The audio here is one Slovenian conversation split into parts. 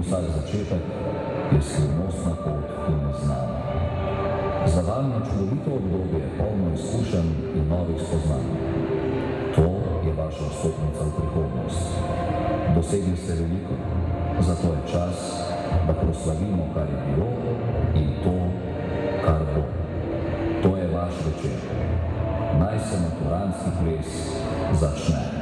vsak začetek je skrivnostna pot v neznano. Za vami je čudovito obdobje, polno izkušenj in novih spoznanj. To je vaša vstopnica v prihodnost. Dosegli ste veliko, zato je čas, da proslavimo, kar je bilo in to, kar bo. To je vaš večer. Naj se maturanski ples začne.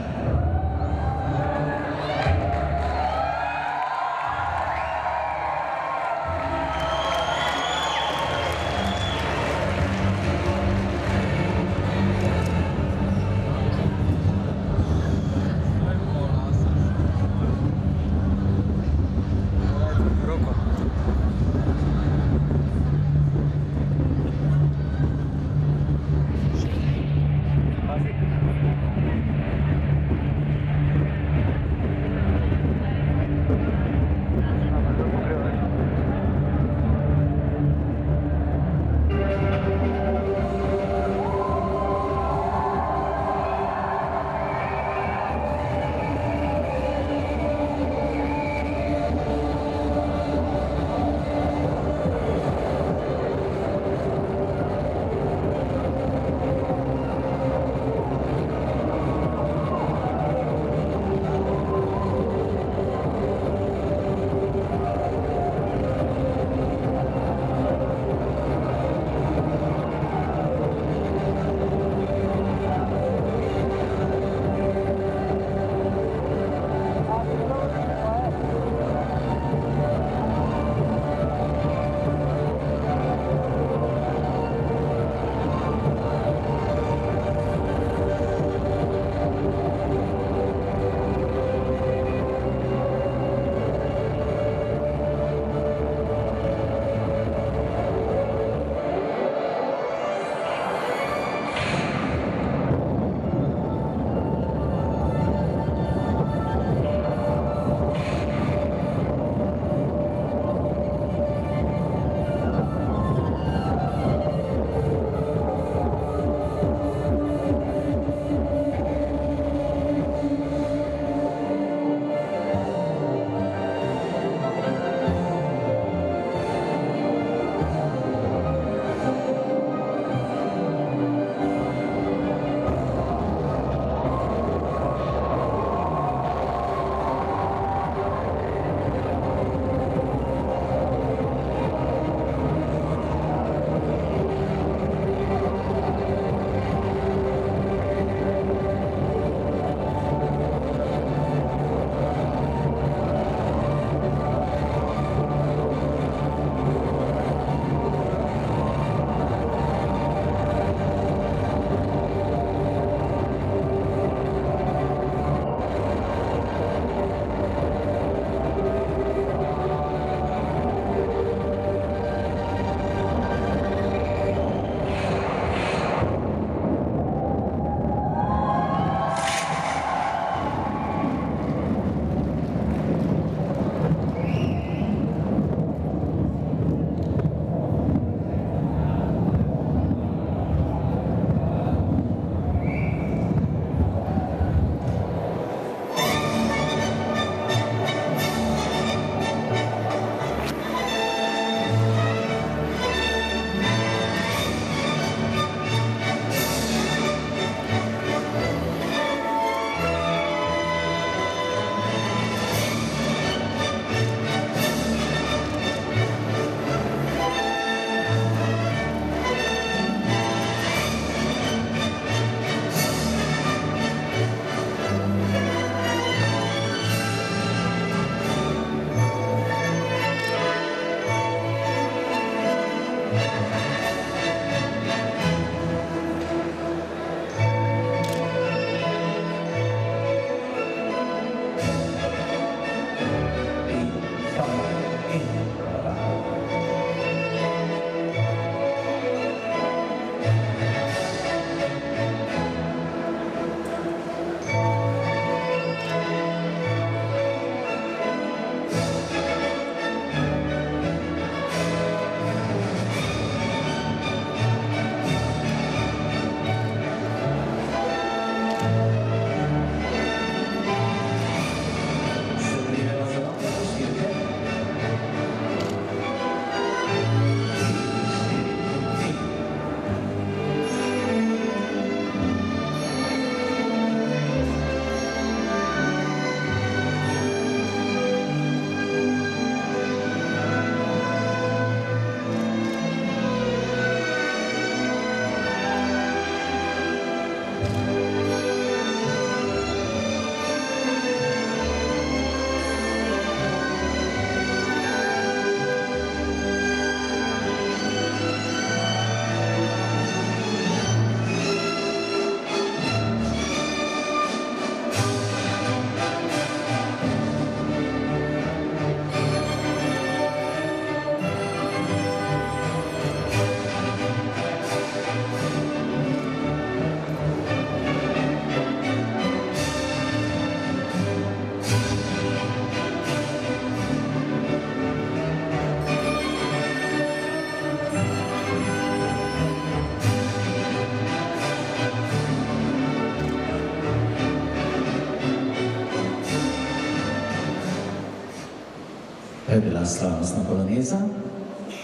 Je bila slavnostna poloneza,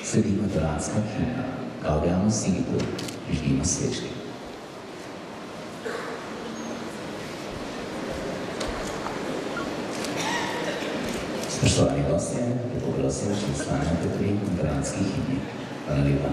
sledi maturantska himna. Gaudiamo Sigitur, prižgimo svečke. Spoštovani gostje, lepo prosim, če stanete pri maturantski himni. Hvala lepa.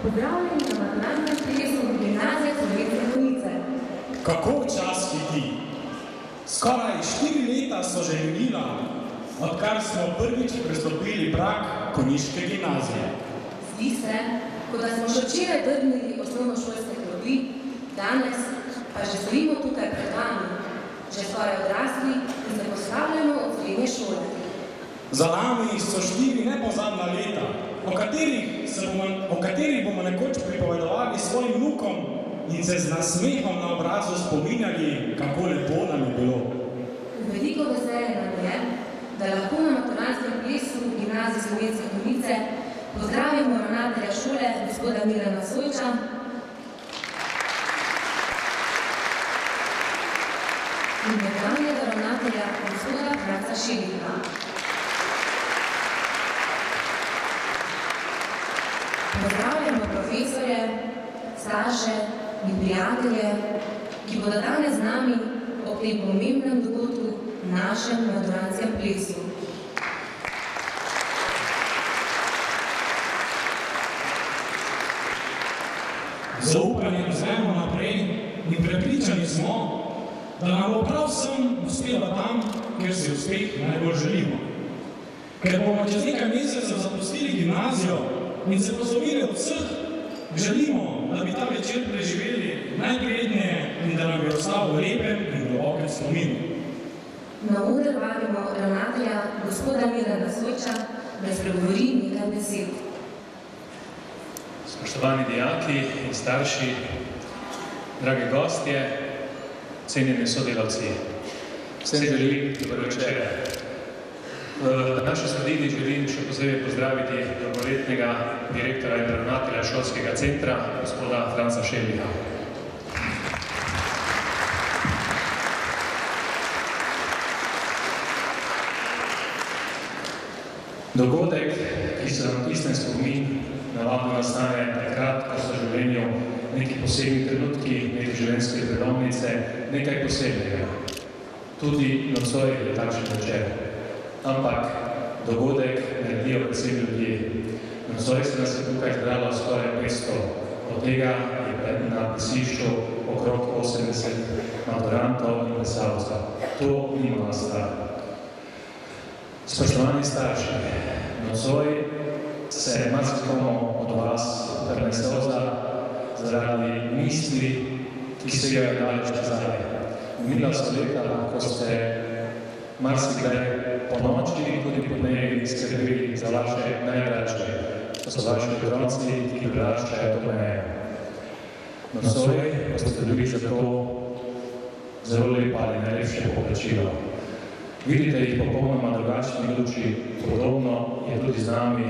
Pozdravljeni na maturantnem plesu Gimnazije Slovenske Konjice. Kako čas hiti? Skoraj 4 leta so že minila, odkar smo prvič prestopili prag konjiške gimnazije. Zdi se, kot da smo še včeraj drgnili osnovnošolske klopi, danes pa že stojimo tukaj pred vami, že skoraj odrasli in se poslavljamo od srednje šole. Za nami so 4 nepozabna leta, o katerih bomo nekoč pripovedovali svojim vnukom in se z nasmehom na obrazu spominjali, kako lepo nam je bilo. Veliko veselje nam je, da lahko na maturantskem plesu Gimnazije Slovenske Konjice pozdravimo ravnatelja šole, gospoda Milana Sojča, in nekdanjega ravnatelja gospoda Franca Šeliha. Pozdravljamo profesorje, starše in prijatelje, ki bodo danes z nami ob tem pomembnem dogodku v našem maturantskem plesu. Zaupanje vzemimo naprej in prepričani smo, da nam bo prav vsem uspelo tam, kjer si uspeh najbolj želimo. Ker bomo čez nekaj mesecev zapustili gimnazijo in se poslovili od vseh, želimo, da bi ta večer preživeli najprijetneje in da nam bi ostal v lepem in globokem spominu. Na oder vabimo ravnatelja gospoda Milana Sojča, da spregovori nekaj besed. Spoštovani dijaki in starši, dragi gostje, cenjeni sodelavci, vsem želim dober večer. V naši sredini želim še posebej pozdraviti dolgoletnega direktora in ravnatelja šolskega centra, gospoda Franca Šeliha. Dogodek, ki se nam tisne spomin, navadno nastane takrat, ko so v življenju neki posebni trenutki, neke življenjske prelomnice, nekaj posebnega. Tudi nocoj je takšen večer. Ampak dogodek naredijo predvsem ljudje. Nocoj se nas je tukaj zbralo skoraj 500. Od tega je na plesišču okrog 80 maturantov in plesalcev. To ni mala stvar. Spoštovani starši, nocoj se marsikomu od vas trne solza zaradi misli, ki se jo je daleč nazaj. Minila so leta, ko ste marsikdaj po noči in tudi po dnevi skrbeli za vaše najdražje. To so vaši otroci, ki priraščajo to mejo. Nocoj pa ste dobili za to zelo lepa ali najlepše poplačilo. Vidite jih popolnoma drugačni luči, podobno je tudi z nami,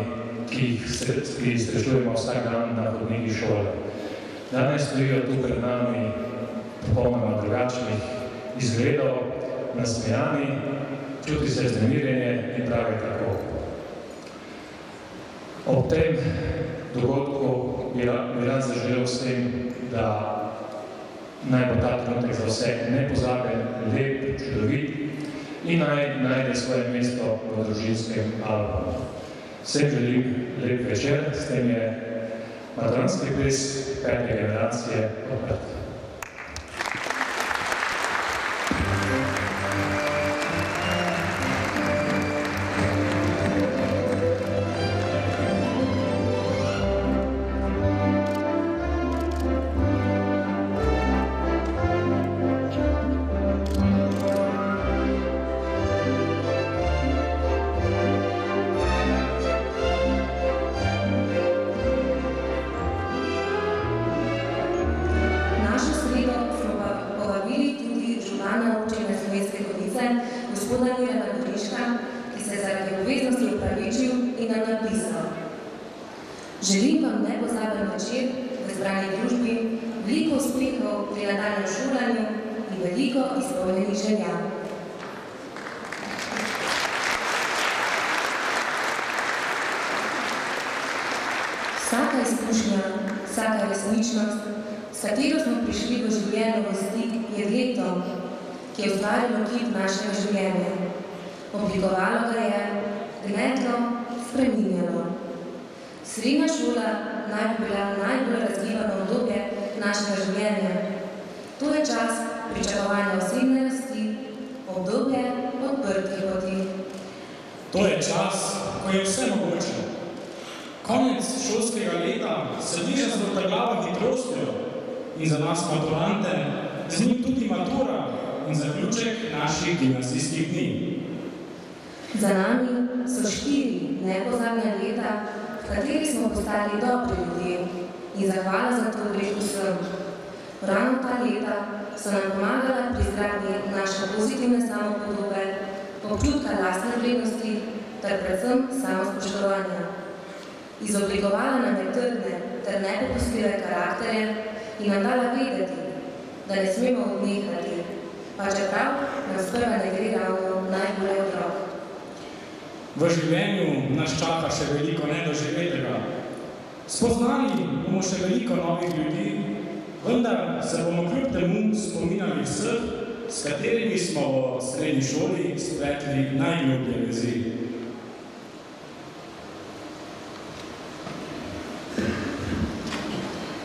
ki jih srečujemo vsak dan na hodnikih šole. Danes stojijo tu pred nami popolnoma drugačnih izgledov, nasmejani, čuti se vznemirjenje in pravi tako. Ob tem dogodku bi rad zaželel s tem, da naj bo ta trenutek za vse nepozaben, lep, čudovit in naj najde svoje mesto v družinskem albumu. Vsem želim lep večer, s tem je maturantski ples 5. generacije odprt. Želim vam nepozaben večer v izbrani družbi, veliko uspehov pri nadaljnjem šolanju in veliko izpolnjenih želja. Vsaka izkušnja, vsaka resničnost, s katero smo prišli v življenju v stik, je leto, ki je ustvarilo kip našega življenja. Oblikovalo ga je, gnetlo, spreminjalo. Srednja šola naj bi bila najbolj razgibano obdobje našega življenja. To je čas pričakovanja osebne rasti, obdobje odprtih poti. To je čas, ko je vse mogoče. Konec šolskega leta se bliža z vrtoglavo hitrostjo in za nas maturante, z njim tudi matura in zaključek naših gimnazijskih dni. Za nami so 4 nepozabna leta, v kateri smo postali dobri ljudje in zahvala za to gre vsem. Ravno ta leta so nam pomagala pri izgradnji naše pozitivne samopodobe, občutka lastne vrednosti ter predvsem samospoštovanja. Izoblikovala nam je trdne ter nepopustljive karakterje in nam dala vedeti, da ne smemo odnehati, pa čeprav nam sprva ne gre ravno najbolje od rok. V življenju nas čaka še veliko nedoživetega. Spoznali bomo še veliko novih ljudi, vendar se bomo kljub temu spominjali vseh, s katerimi smo v srednji šoli spletli najgloblje vezi.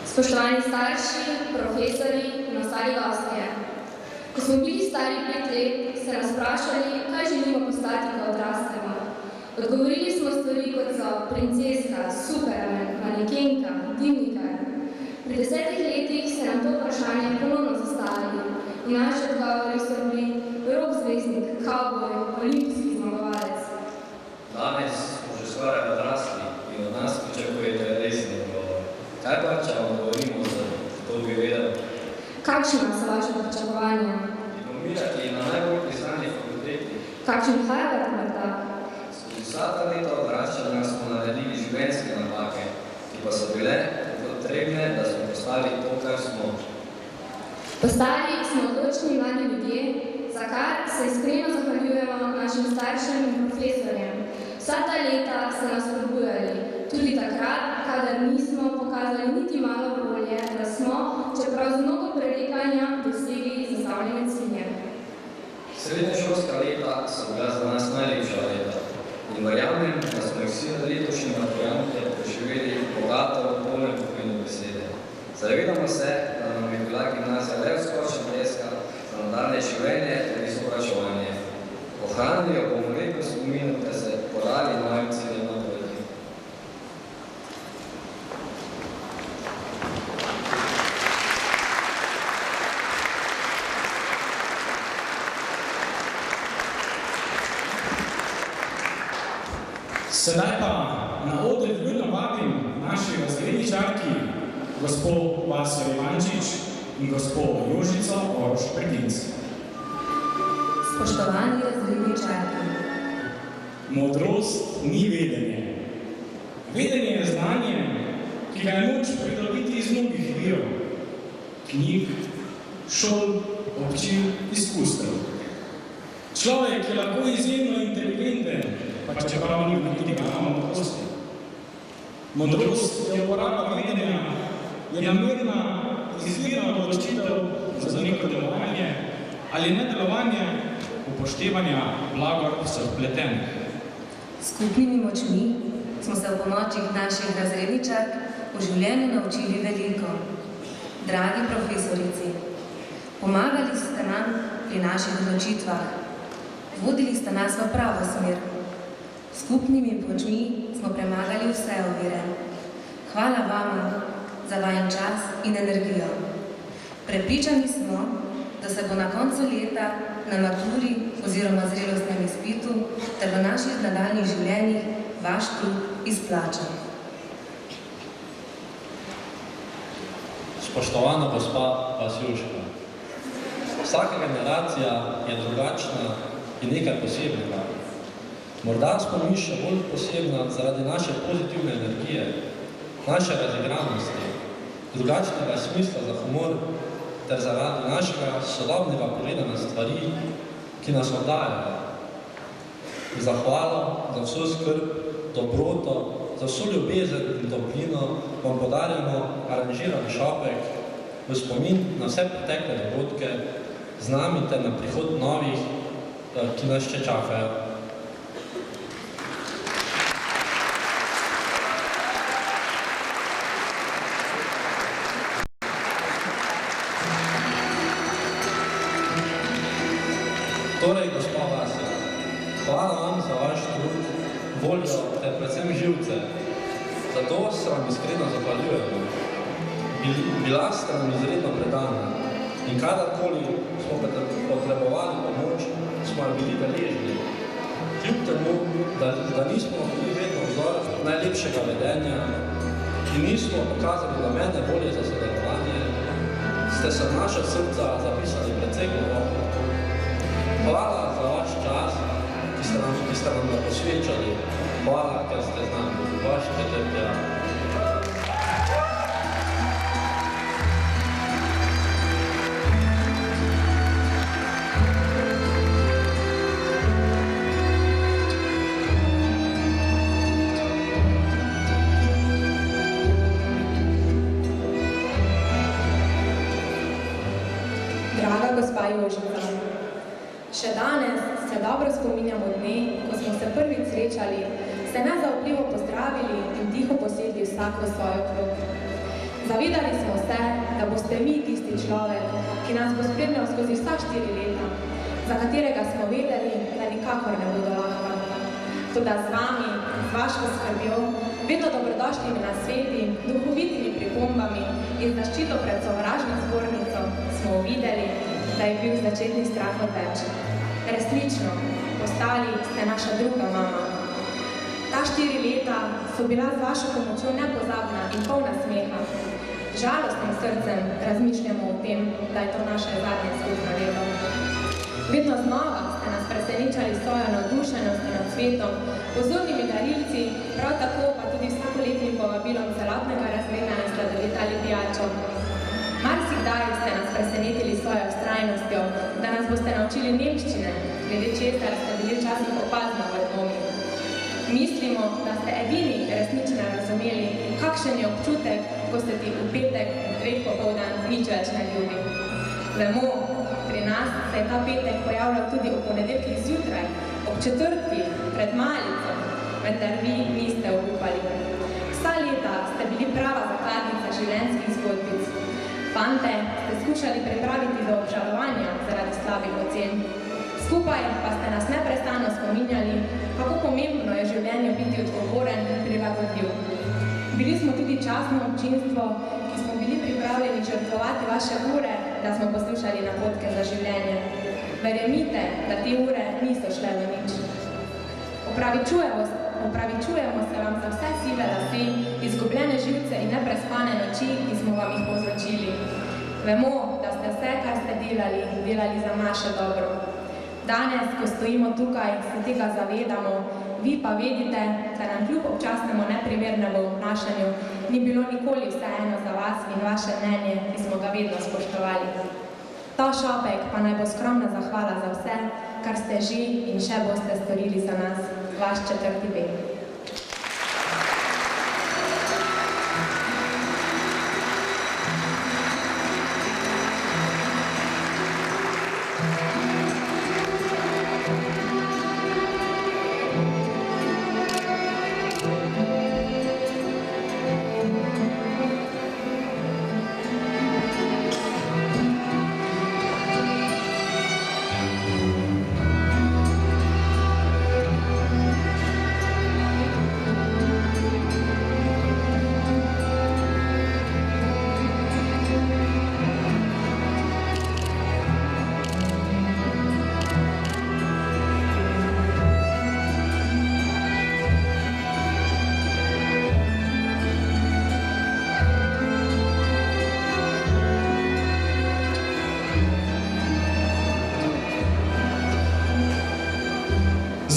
Spoštovani starši, profesorji in ostali gostje. Ko smo bili stari 5 let, se nas vprašali, kaj želimo postati, ko odrastemo. Odgovorili smo stvari kot so princeska, superman, manekenka, dimnikar. Pri 10 letih se nam to vprašanje ponovno zastavili in naši odgovori so bili rock zvezdnik, kavboj, olimpijski zmagovalec. Danes smo že skoraj odrasli in od nas pričakujete resni odgovor. Kaj pa, če vam govorimo za to bi vedel? Kakšna so vaše pričakovanja? Diplomirati na najbolj priznani fakulteti. Kakšen Harvard morda? Vsa ta leta odraščanja smo naredili življenjske napake, ki pa so bile potrebne, da smo postali to, kar smo. Postali smo odločni mladi ljudje, za kar se iskreno zahvaljujemo našim staršem in profesorjem. Vsa ta leta so nas spodbujali, tudi takrat, kadar nismo pokazali niti malo volje, da smo, čeprav z mnogo prerekanja, dosegli zastavljene cilje. Srednješolska leta so bila za nas najlepša leta. In verjamem, da smo vsi letošnji maturanti preživeli bogato, polno pomenu besede. Zavedamo se, da nam je bila gimnazija le vzkočna deska za nadaljnje življenje in izobraževanje. Ohranili jo bomo lepo spominu, da se podali novim ciljem na poti. Sedaj pa na oder vljudno vabim naši razredničarki, gospod Vasjo Ivančič in gospod Jožico Oroš-Perdinc. Spoštovani razredničarki, Modrost ni vedenje. Vedenje je znanje, ki ga je moč pridobiti iz mnogih virov, knjig, šol, občin, izkustev. Človek je lahko izjemno inteligenten, pa čeprav ni niti malo modrosti. Modrost je uporaba vedenja, je namerna, izvirna odločitev za neko delovanje ali nedelovanje upoštevanja blagor vsepletenih. s skupnimi močmi smo se v pomočih naših razredničark v življenju naučili veliko. Dragi profesorici, pomagali ste nam pri naših odločitvah, vodili ste nas v pravo smer. S skupnimi močmi smo premagali vse ovire. Hvala vama za vajen čas in energijo. Prepričani smo, da se bo na koncu leta na maturi oziroma zrelostnem izpitu ter v naših nadaljnjih življenjih vaš trud izplačal. Spoštovana gospa Vasjuška, vsaka generacija je drugačna in nekaj posebnega. Morda smo mi še bolj posebna zaradi naše pozitivne energije, naše razigranosti, drugačnega smisla za humor ter zaradi našega sodobnega pogleda na stvari, ki nas obdajajo. Zahvalo za vso skrb, dobroto, za vso ljubezen in toplino vam podarjamo aranžirani šopek v spomin na vse pretekle dogodke, z nami ter na prihod novih, ki nas še čakajo. Torej, gospa Vasja, hvala vam za vaš trud, voljo ter predvsem živce. Zato se vam iskreno zahvaljujemo. Bila ste nam izredno predana in kadarkoli smo potrebovali pomoč, smo bili deležni. Kljub temu, da nismo bili vedno vzor najlepšega vedenja in nismo pokazali namene volje za sodelovanje, ste se v naša srca zapisali precej globoko. Hvala za vaš čas, ki ste nam ga posvečali. Hvala, ker ste z nami. Vaš Peter. Draga gospa Jožica, še danes se dobro spominjamo dne, ko smo se prvič srečali, se nezaupljivo pozdravili in tiho posedli vsak v svojo klop. Zavedali smo se, da boste vi tisti človek, ki nas bo spremljal skozi vsa 4 leta, za katerega smo vedeli, da nikakor ne bodo lahka. Toda z vami, z vašo skrbjo, vedno dobrodošlimi nasveti, duhovitimi pripombami in zaščito pred sovražno zbornico smo uvideli, da je bil začetni strah odveč. Resnično, postali ste naša druga mama. Ta 4 leta so bila z vašo pomočjo nepozabna in polna smeha. Žalostnim srcem razmišljamo o tem, da je to naše zadnje skupno leto. Vedno znova ste nas presenečali s svojo navdušenostjo nad svetom, pozornimi darilci, prav tako pa tudi vsakoletnim povabilom celotnega razreda na sladoled ali pijačo. Marsikdaj ste nas presenetili s svojo vztrajnostjo, da nas boste naučili nemščine, glede česar ste bili včasih opazno v dvomi. Mislimo, da ste edini resnično razumeli, kakšen je občutek, ko ste ti v petek ob 2 popoldan nič več ne ljubi. Vemo, pri nas se je ta petek pojavljal tudi v ponedeljkih zjutraj, ob 4. pred malico, vendar vi niste obupali. Vsa leta ste bili prava zakladnica življenjskih zgodbic. Fante ste skušali pripraviti do obžalovanja zaradi slabih ocen. Skupaj pa ste nas neprestano spominjali, kako pomembno je življenju biti odgovoren in prilagodljiv. Bili smo tudi častno občinstvo, ki smo bili pripravljeni žrtvovati vaše ure, da smo poslušali napotke za življenje. Verjemite, da te ure niso šle v nič. opravičujemo se vam za vse sive lase, izgubljene živce in neprespane noči, ki smo vam jih povzročili. Vemo, da ste vse, kar ste delali za naše dobro. Danes, ko stojimo tukaj, se tega zavedamo, vi pa vedite, da nam kljub občasnemu neprimernemu obnašanju ni bilo nikoli vseeno za vas in vaše mnenje, ki smo ga vedno spoštovali. Ta šopek pa naj bo skromna zahvala za vse, kar ste že in še boste storili za nas, vaš 4. B.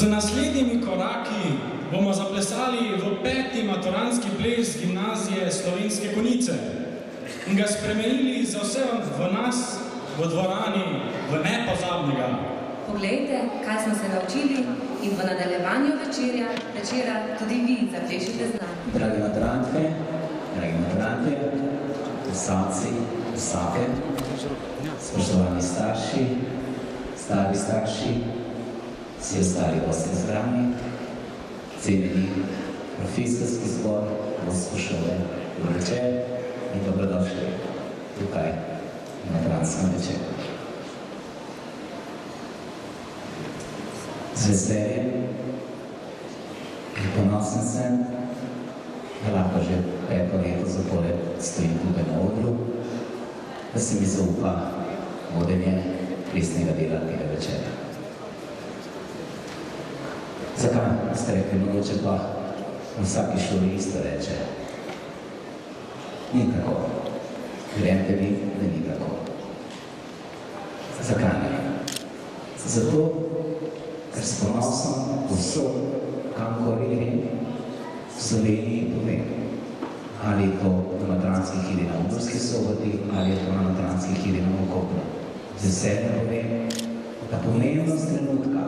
Z naslednjimi koraki bomo zaplesali v 5. maturantski ples gimnazije Slovenske Konjice in ga spremenili za vse v nas v dvorani v nepozabnega. Poglejte, kaj smo se naučili in v nadaljevanju večera tudi vi zaplešite z nami. Dragi maturantke, plesalci, plesalke, spoštovani starši, stari starši, vsi ostali gosti zbrani, cenjeni profesorski zbor, vodstvo šole, dober večer in dobrodošli tukaj na maturantskem večeru. Z veseljem in ponosen sem, da lahko že 5. leto zapored stojim tukaj na odru, da se mi zaupa vodenje plesnega dela tega večera. Zakaj ste rekli, mogoče pa v vsaki šoli isto reče? Ni tako. Verjemite mi, da ni tako. Zakaj ne? Zato, ker s ponosom povsod, kamkor grem, v Sloveniji povem. Ali je to na maturantski hiri na Murski Soboti, ali je to na maturantski hiri na Mokopnu. Z veseljem povem, da pomembnost trenutka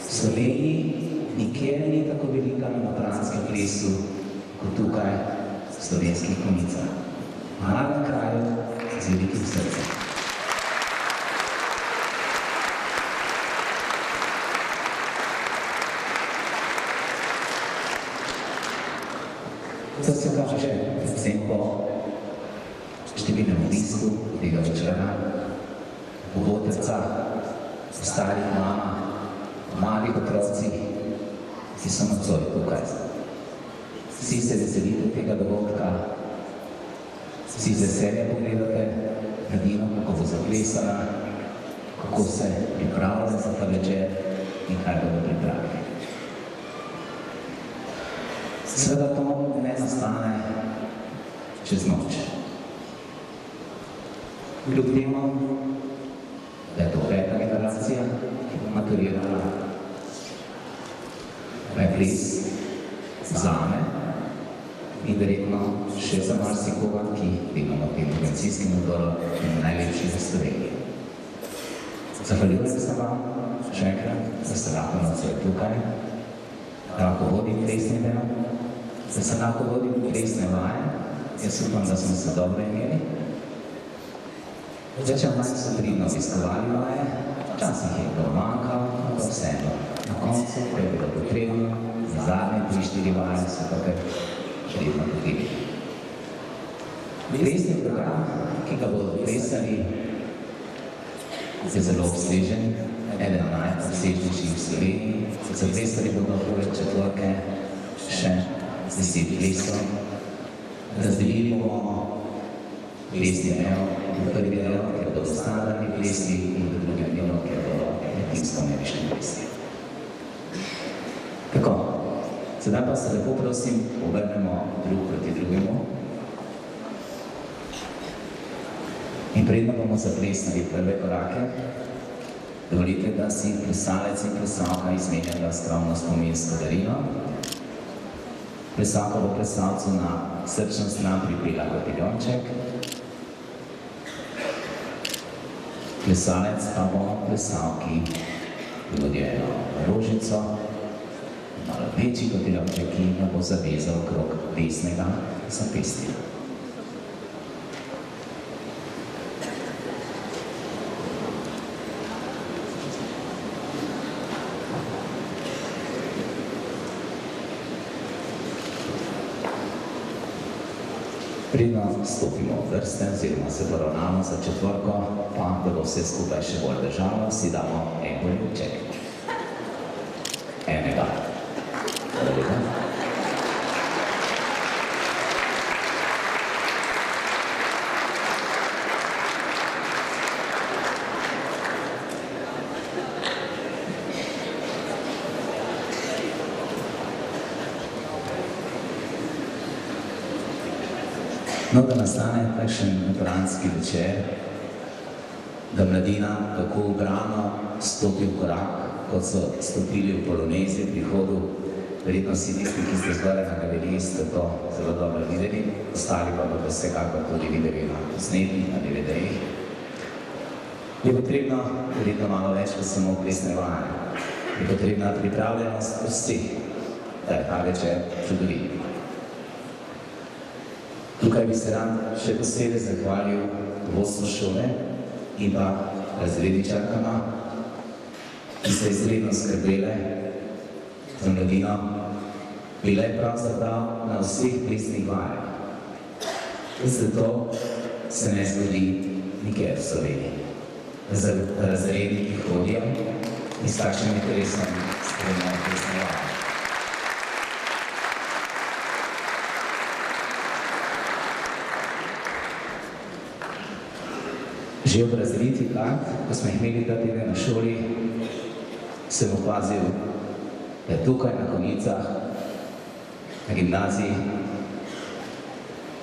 v Sloveniji nikjer ni tako velika na maturantskem plesu kot tukaj v Slovenskih Konjicah. Malem kraju z velikim srcem. To se kaže predvsem po številnem obisku tega večera, po otrcah, po starih mamah, malih otrocih, ki so nocoj tukaj. Vsi se veselite tega dogodka, vsi z veseljem pogledate mladino, kako bo zaplesala, kako se pripravlja za ta večer in kaj bodo pripravili. Seveda to ne nastane čez noč. Kljub temu, da je to 5. generacija, ki bo maturirala, pa je ples zame in verjetno še za marsikoga, ki delamo v tem organizacijskem odboru in najlepši v Sloveniji. Zahvaljujem se vam še enkrat, da ste lahko nocoj tukaj, da lahko vodim plesni del, da se lahko vodim plesne vaje. Jaz upam, da smo se dobro imeli. Večer manj so pridno obiskovali vaje, včasih je bilo manjkalo, ampak vseeno. Na koncu, ko je bilo potrebno, za zadnje 3-4 vaje so pa kar pridno dobili. Plesni program, ki ga bodo plesali, je zelo obsežen, eden najobsežnejših v Sloveniji. Zaplesali bodo poleg četvorke še 10 plesov. Razdelili bomo plesni del, v prvi del, kjer bodo standardni plesi, in v drugem delu, kjer bodo latinsko-ameriški plesi. Tako, sedaj pa se lepo prosim obrnemo drug proti drugemu. In predno bomo zaplesnili prve korake. Dovolite, da si plesalec in plesalka izmenjala skromno spominsko darilo. Plesalka bo plesalcu na srčno stran pripela papiljonček. Plesalec pa bo plesalki privodil eno rožico, malo večji papiljonček, ki ga bo zavezal okrog desnega zapestja. Predno stopimo v vrste oziroma se poravnamo za četvorko, pa da bo vse skupaj še bolj držalo, si damo en poljubček. Enega. Hvala lepa. No, da nastane takšen maturanski večer, da mladina tako ubrano stopi v korak, kot so stopili v Poloneziji pri hodu. Verjetno si tisti, ki ste zgoraj na galeriji, ste to zelo dobro videli, ostali pa bodo vsekakor tudi videli na posnetih, na DVD-jih. Je potrebno verjetno malo več, kot samo plesne vajanje. Je potrebna pripravljenost vseh, da je ta večer čudovit. Tukaj bi se rad še posebej zahvalil vodstvu šole in pa razredničarkama, ki so izredno skrbele za mladino, bile pravzaprav na vseh plesnih vajah. Zato se ne zgodi nikjer v Sloveniji. Razredniki hodijo in s takšnim interesom spremljajo plesne vaje. Že ob razdelitvi kart, ko smo jih imeli ta teden na šoli, sem opazil, da je tukaj na Konjicah, na gimnaziji,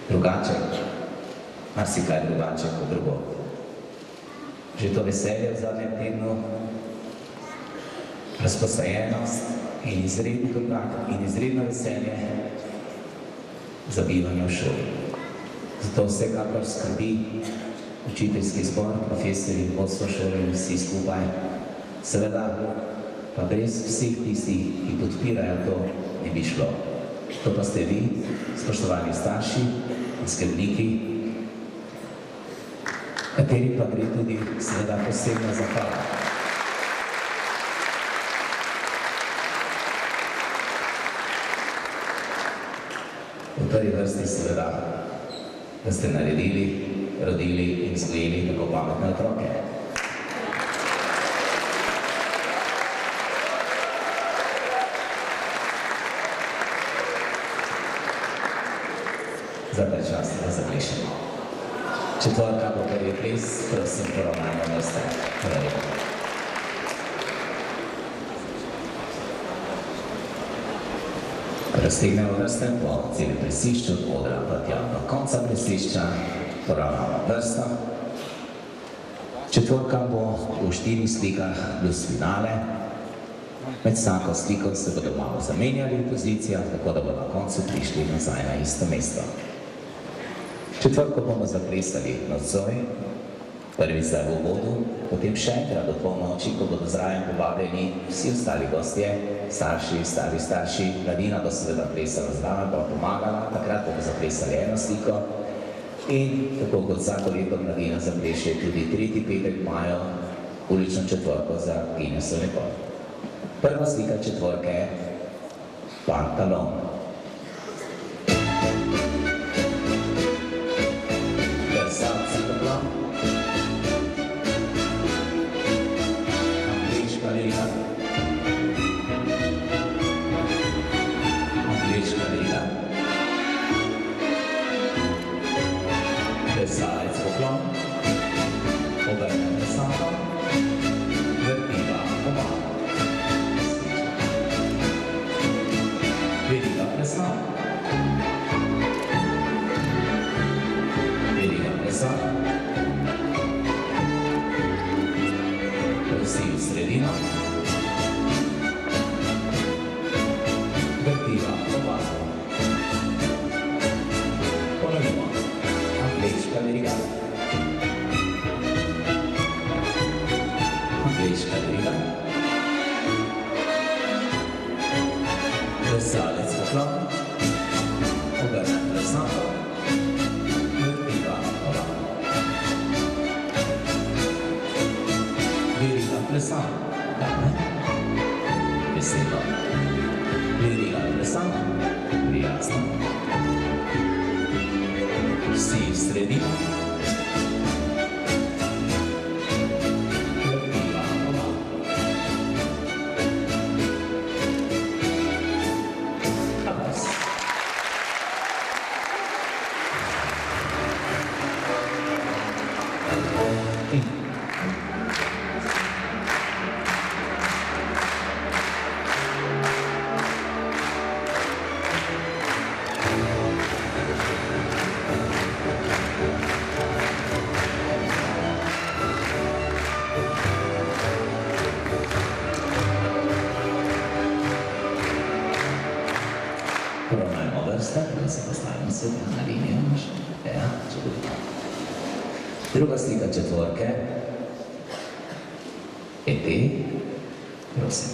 drugače, marsikaj drugače kot drugod. Že to veselje v zadnjem tednu, razpostajenost in izredni kontakt in izredno veselje za bivanje v šoli. Zato vsekakor skrbi učiteljski zbor, profesorji, vodstvo šole in vsi skupaj. Seveda pa brez vseh tistih, ki podpirajo to, ne bi šlo. To pa ste vi, spoštovani starši in skrbniki, kateri pa gre tudi seveda posebna zahvala. V prvi vrsti seveda, da ste naredili, rodili in vzgojili tako pametne otroke. Zdaj je čas, da zaplešemo. Četvorka bo prvi ples, prosim, poravnajmo vrste. Hvala lepa. Raztegnemo vrste po celem plesišču, od odra pa tja do konca plesišča. Poravnamo vrsto. Četvorka bo v 4 slikah plus finale. Med vsako sliko se bodo malo zamenjali v pozicijah, tako da bodo na koncu prišli nazaj na isto mesto. Četvorko bomo zaplesali nocoj, prvi zdaj v uvodu, potem še enkrat do polnoči, ko bodo zraven povabljeni vsi ostali gostje, starši, stari starši, mladina bo seveda plesala zraven, pa pomagala, takrat bomo zaplesali eno sliko. In tako kot vsako leto mladina zapleše tudi 3. petek maja ulično četvorko za Guinnessov rekord. Prva slika četvorke je Pantalon. Plesalci topla. Angliška liga. Angliška liga. Plesalec poklon, obrne plesalka, vrtiva pomalo. Plesalec poklon, obrnem plesnato, vrtiva oba. Veriga plesan, dame, veselo. Veriga plesan, prijazno. Vsi v sredino, vrtiva oba. Aplauz. Poravnajmo vrste, da se postavimo sebe na linijo. Ja, čudovito. Druga slika četvorke. EP, prosim.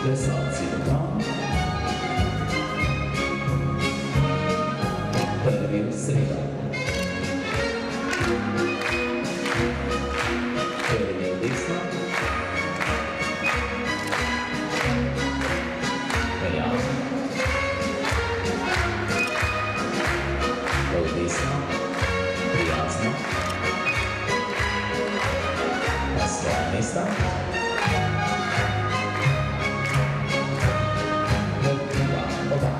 Plesalci poklon. Prvi v sredo. Prvi v desno. Prijazno. V desno. Prijazno. Na svoja mesta. Vrtiva oba.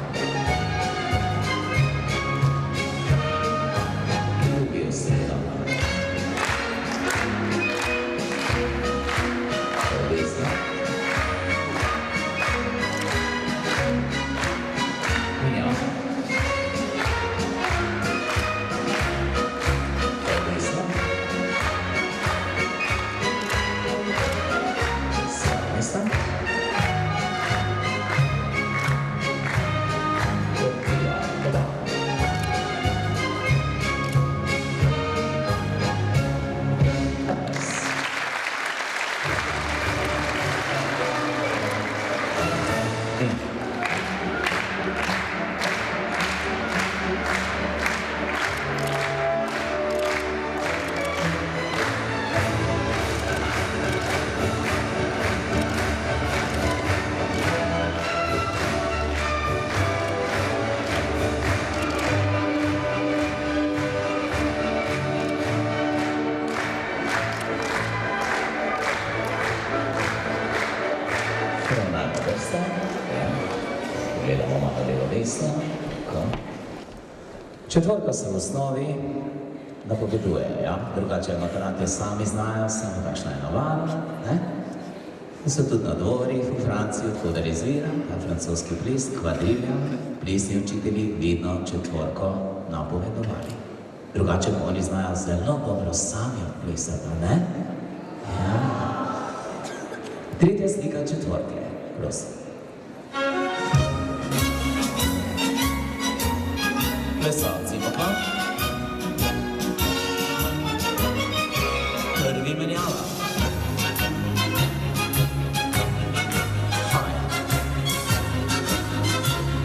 Drugi v sredo. V desno. Prijazno. V desno. Svoja mesta. Vrtiva oba. Aplauz. Poravnajmo vrste. Ja. Pogledamo malo levo desno. Tako. Četvorka se v osnovi napoveduje, ja? Drugače maturanti sami znajo, samo kakšna je navada, ne? In so tudi na dvorih v Franciji, odkudar izvira, ta francoski ples, kvadrilja, plesni učitelji vedno četvorko napovedovali. Drugače pa oni znajo zelo dobro sami odplesati, ne? Ja. Tretja slika četvorke, prosim. Plesalci poklon. Prvi menjava. Haja.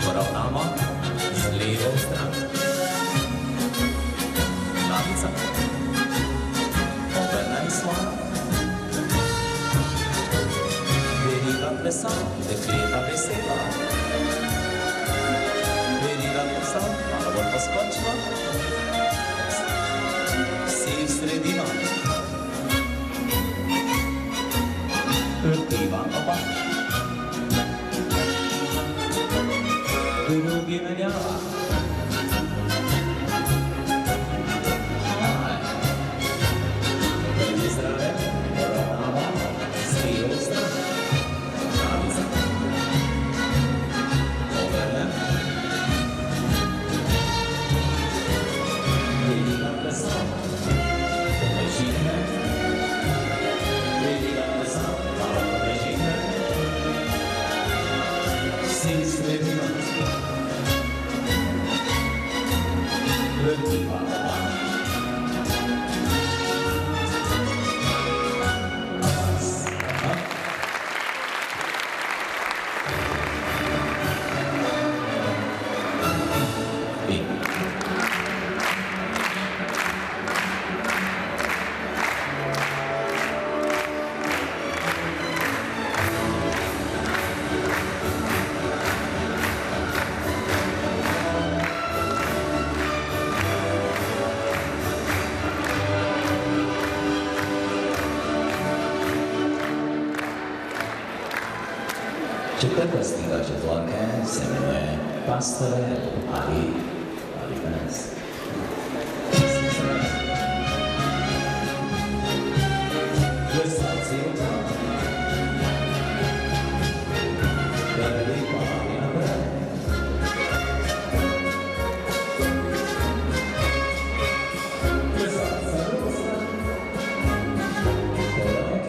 Poravnamo z levo stran. Glavica. Obrnem svojo. Veriga plesal, dekleta vesela. Veriga plesal, malo bolj poskočno. Vsi v sredino. Vrtiva oba. Drugi menjava. Prvi zraven, poravnava, z levo stran. Glavica. Obrnem. Veriga plesal. Pomežine. Veriga plesal, malo pomežine. Vsi v sredino. Četvrta slika četvorke se imenuje Pastorel ali pes. Plesalci v tam. Prvi korak naprej. Plesalci na drugo stran. Korak.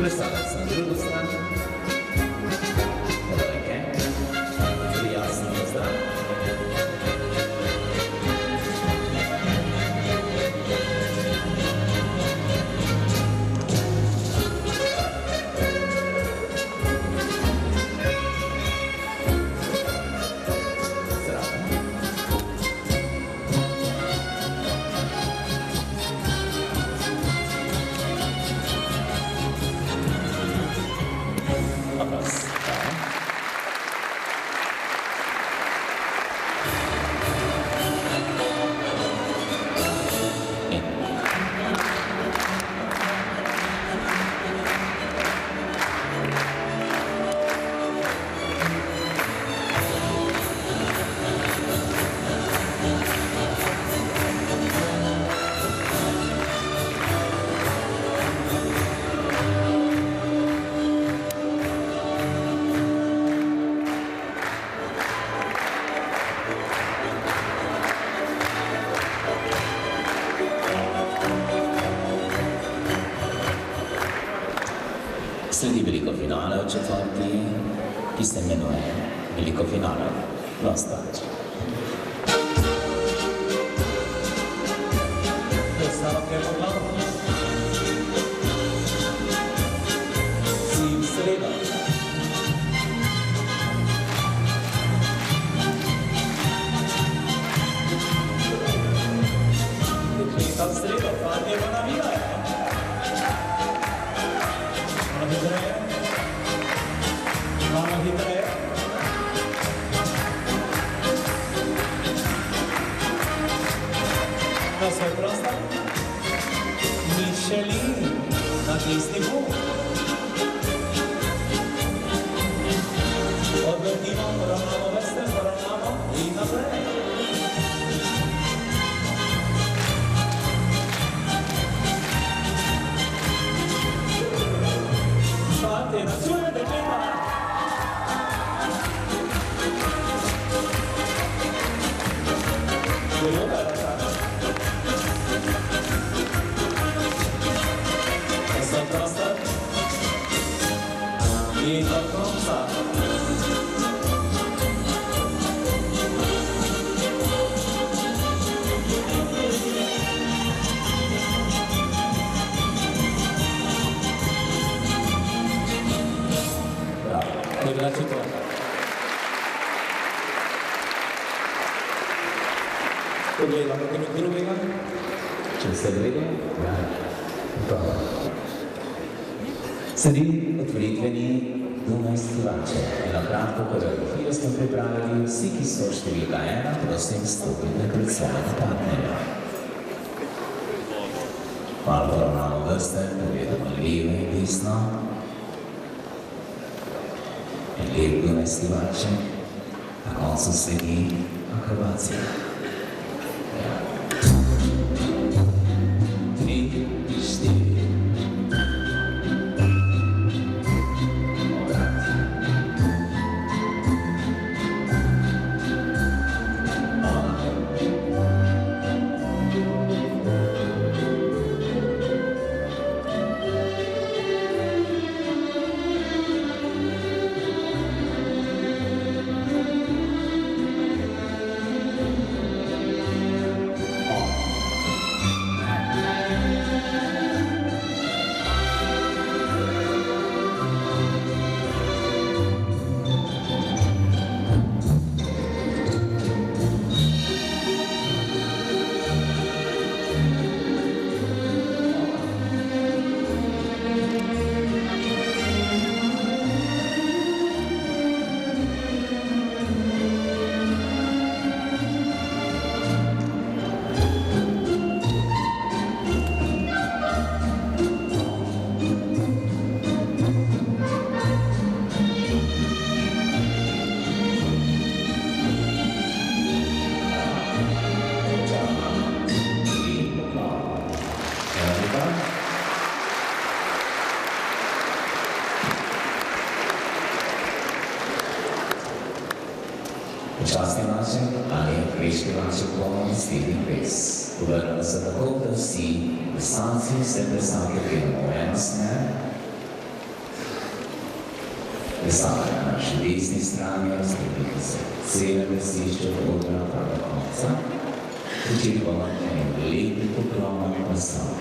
Plesalec na drugo stran. Trojke. Prijazno pozdrav. Sledi veliko finale v četvrti, ki se imenuje veliko finale. Prostač. Predstavke po glavu. Si v sredo. Dekleta v sredo, fantje pa navijajo. Malo hitreje. Na svoj prostor. Michelin, natisni gumb. Odvrtimo, poravnamo vrste, poravnamo in naprej. Fantje, nadzuje dekleta. Za prostor. I do konca. Bravo. To je bila četvrta. Pogledamo nekaj drugega. Če se gleda, dobro. Sledi otvoritveni Dunajski vače. Eno kratko koreografijo smo pripravili. Vsi, ki so številka 1, prosim, stopite pred svojega partnerja. Malo poravnamo vrste, pogledamo levo in desno. En lep Dunajski vače. Na koncu sledi akrobacija. 3, 4. Obrnila se tako, da vsi plesalci se plesalke gledamo v eno smer. Plesalke na naši desni strani, razgledite se cele plesišče od odra pa do konca. Začeli bomo enim lepim poklonom plesalk.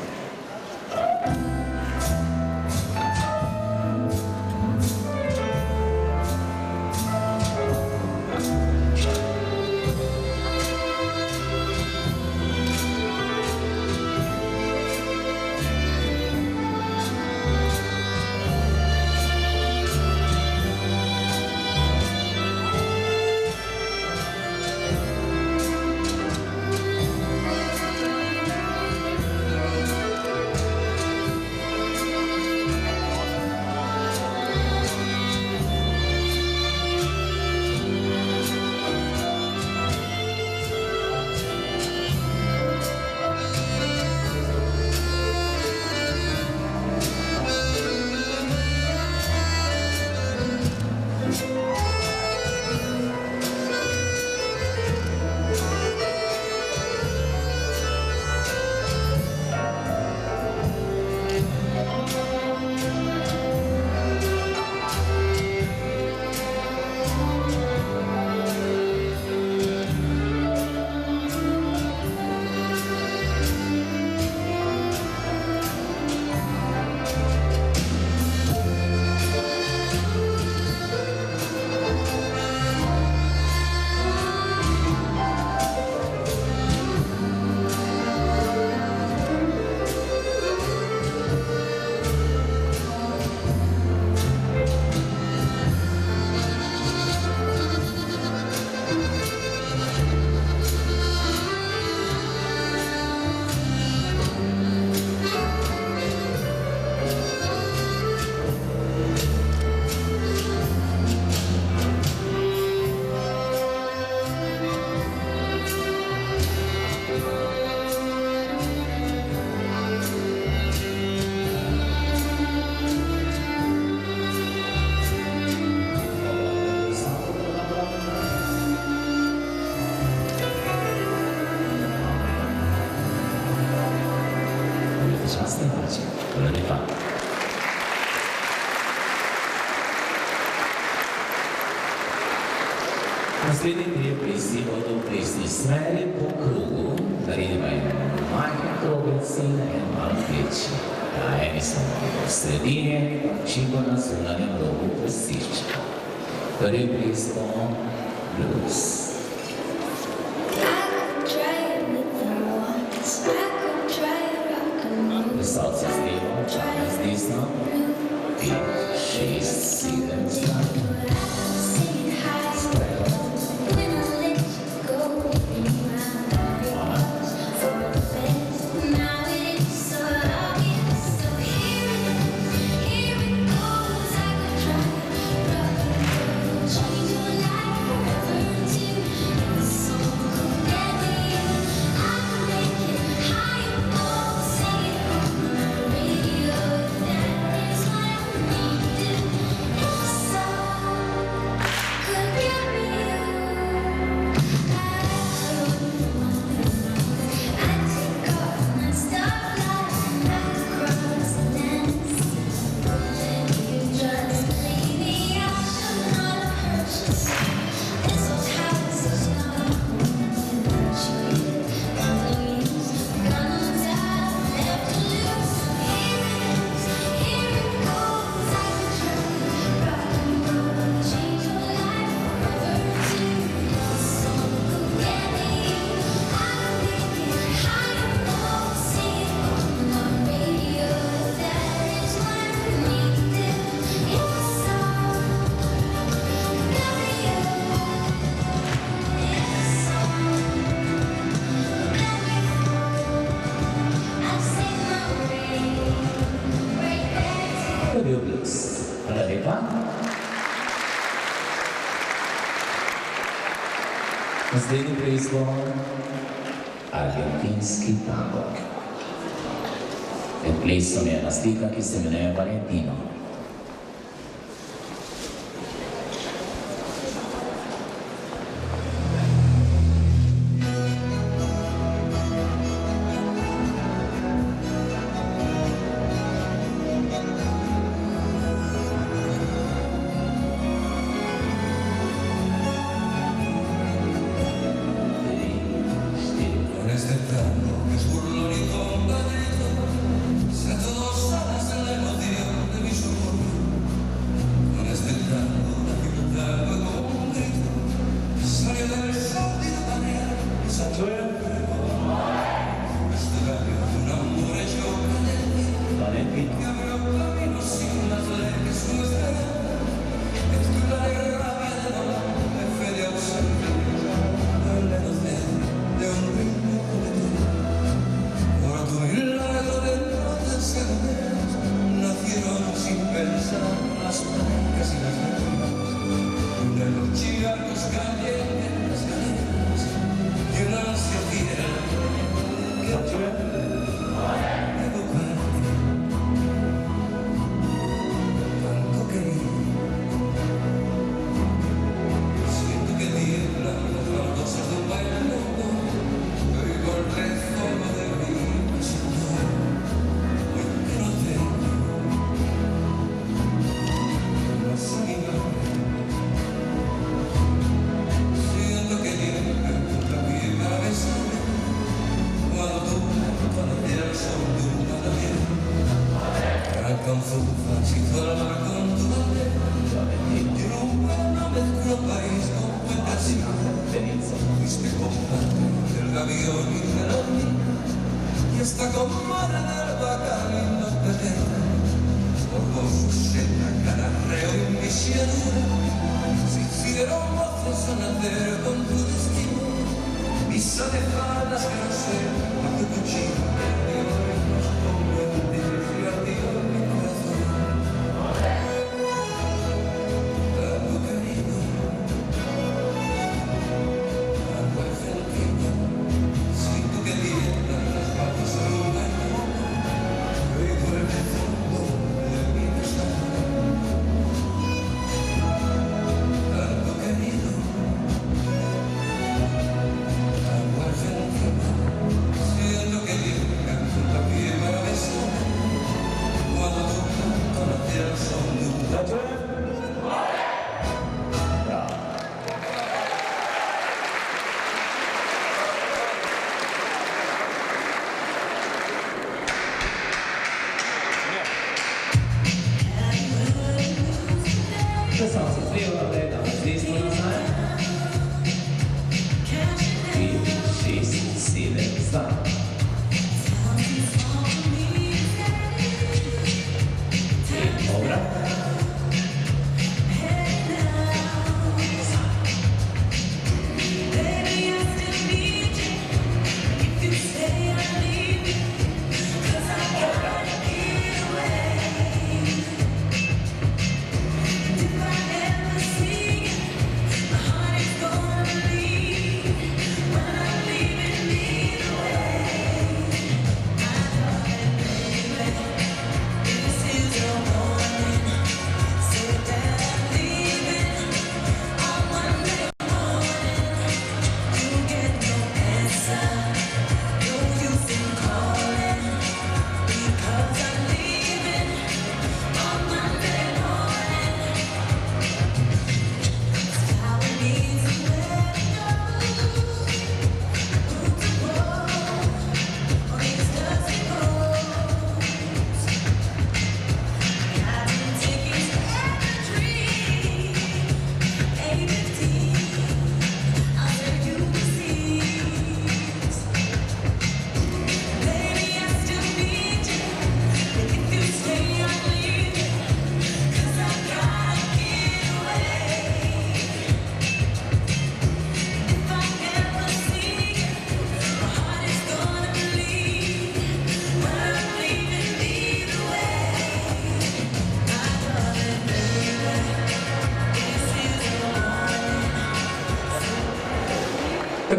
Hvala lepa. Naslednji trije plesi bodo plesni smeri po krugu, naredimo en majhen krogec in en malo večji. Eni smo v sredini, čigo na zunanjem robu plesišča. Prvi ples bo blues. Plesalci z levo, čakaj z desno, 5, 6, 7, stran. Hvala lepa. Naslednji ples bo argentinski tango. Med plesom je ena slika, ki se imenuje Valentino.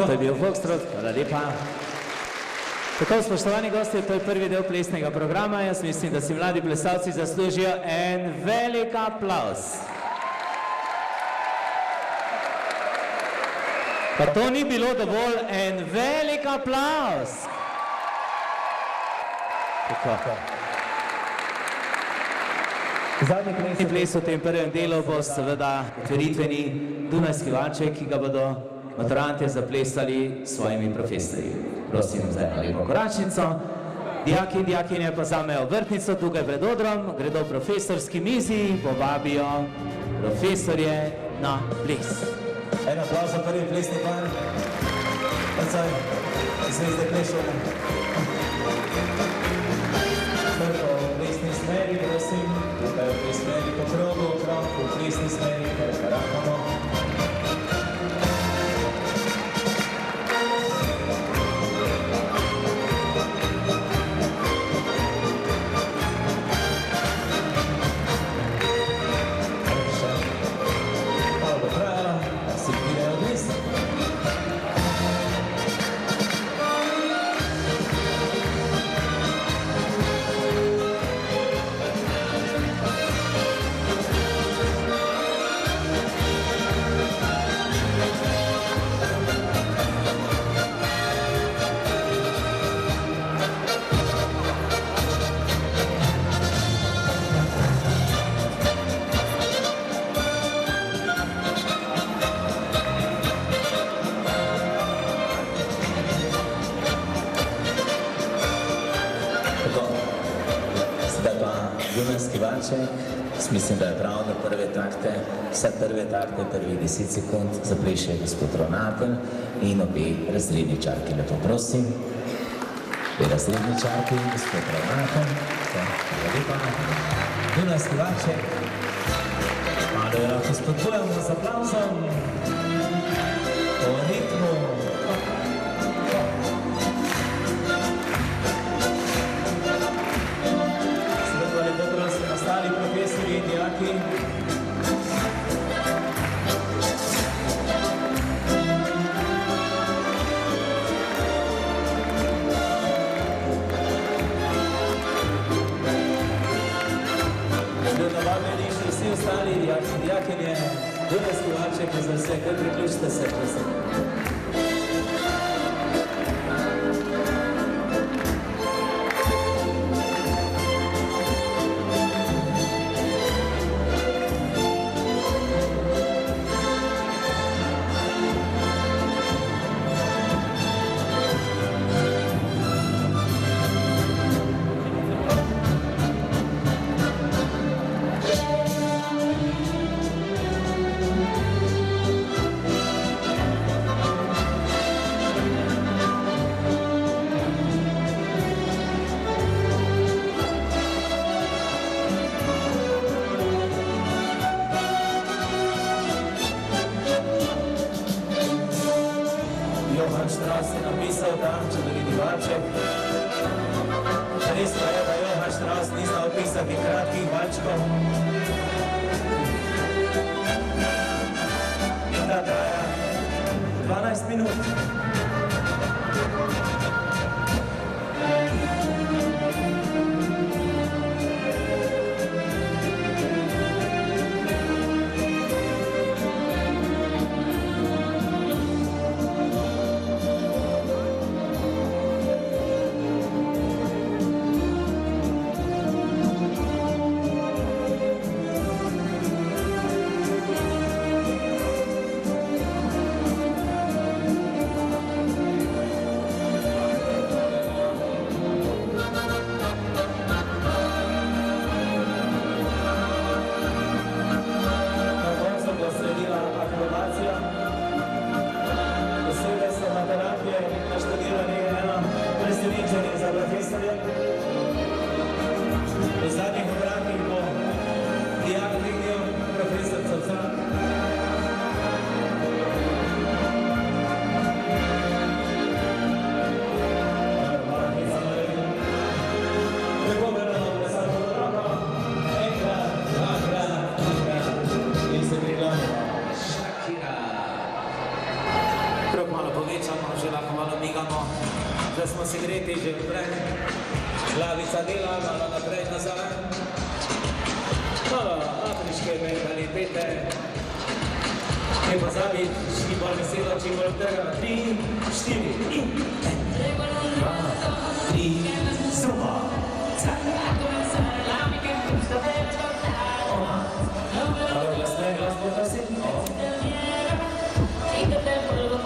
To je bil Foxtrot, hvala lepa. Tako, spoštovani gosti, to je prvi del plesnega programa. Jaz mislim, da si mladi plesalci zaslužijo en velik aplavz. Pa to ni bilo dovolj, en velik aplavz. Tako. Zadnji plesni ples v tem prvem delu bo seveda otvoritveni Dunajski valček, ki ga bodo maturantje zaplesali s svojimi profesorji. Prosim za eno lepo koračnico. Dijaki in dijakinje pa vzamejo vrtnico tukaj pred odrom, gredo profesorski mizi, povabijo profesorje na ples. En aplavz za prvi plesni par. Pacaj, zvezde plešamo. Prvo plesni Tako, zdaj pa Dunajski valček. Mislim, da je prav, da vse prve takte, prvih 10 sekund zapleše gospod ravnatelj in obe razredničarki. Lepo prosim. Obe razredničarki in gospod ravnatelj. Hvala lepa. Dunajski valček. Malo je lahko spodbujamo z aplavzom. Po ritmu. Ostali profesori in dijaki. Bodo navabljeni še vsi ostali dijaki in dijakinje, Dunajski valček, za vse, kar priključite se, prosim. Johann Strauss je napisal tam Čudoviti valček. Res pa je, da Johann Strauss ni znal pisati kratkih valčkov. In ta traja 12 minut. V zadnjih obratih bo dijak dvignil profesor Cavcak. Tako verano plesati do roko. Enkrat, dvakrat, trikrat in se priglavimo. Shakira. Krog malo povečamo, že lahko malo migamo, da smo se greti že prej. Glavica dela, malo naprej, nazaj. Malo afriške mentalitete. Ne pozabi, čim bolj veselo, čim bolj trga. 3, 4 in 2, 3, super. Malo glasneje, glas prosim.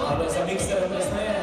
Malo za mikser glasneje.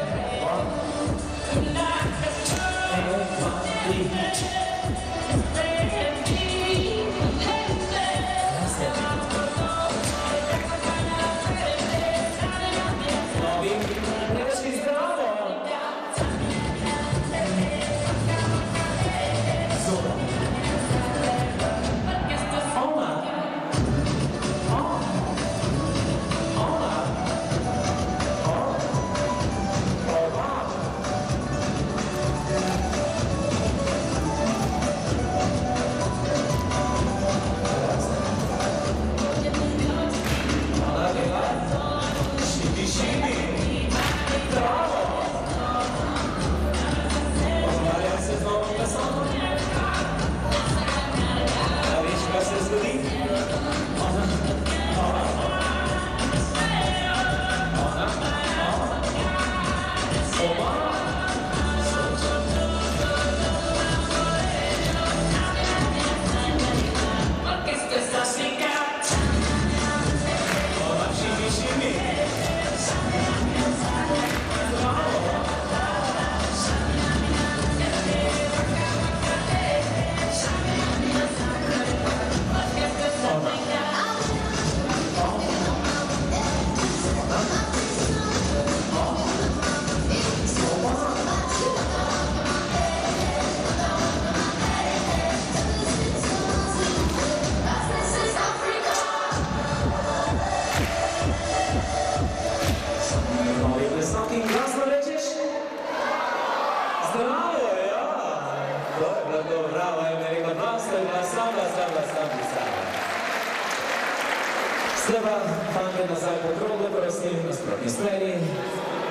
Treba fanke nazaj po krogu, prosim, nasprotni smeri.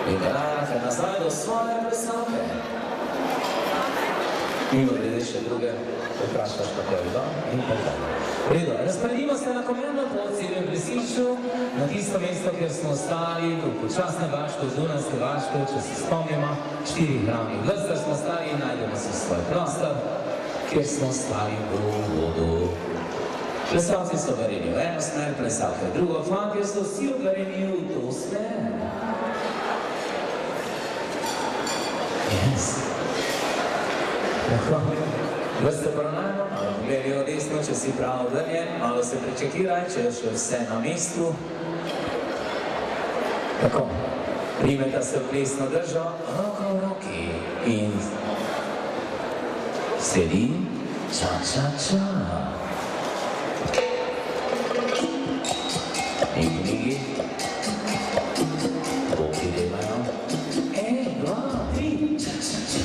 In rake nazaj do svoje plesalke. Mimo grede še druge, vprašaš kako je bilo in tako. Redo, razporedimo se na komerno po celem plesišču, na tisto mesto, kjer smo stali, v počasnem vašku, v Dunajskem vašku, če se spomnimo, 4 glavnih vrstah smo stali in najdemo si svoj prostor, kjer smo stali v vodu. Plesalci so verjeni v eno smer, plesalke v drugo, fantje so vsi verjeni v to smer. Yes. Vrste pronajmo, malo pogledajo desno, če si prav odrnjen, malo se prečekiraj, če je še vse na mestu. Tako, primeta se v plesno držo, roko v roki in sledi ča, ča, ča. In knjigi, boki delajo, 1, 2, 3, ča, ča, ča.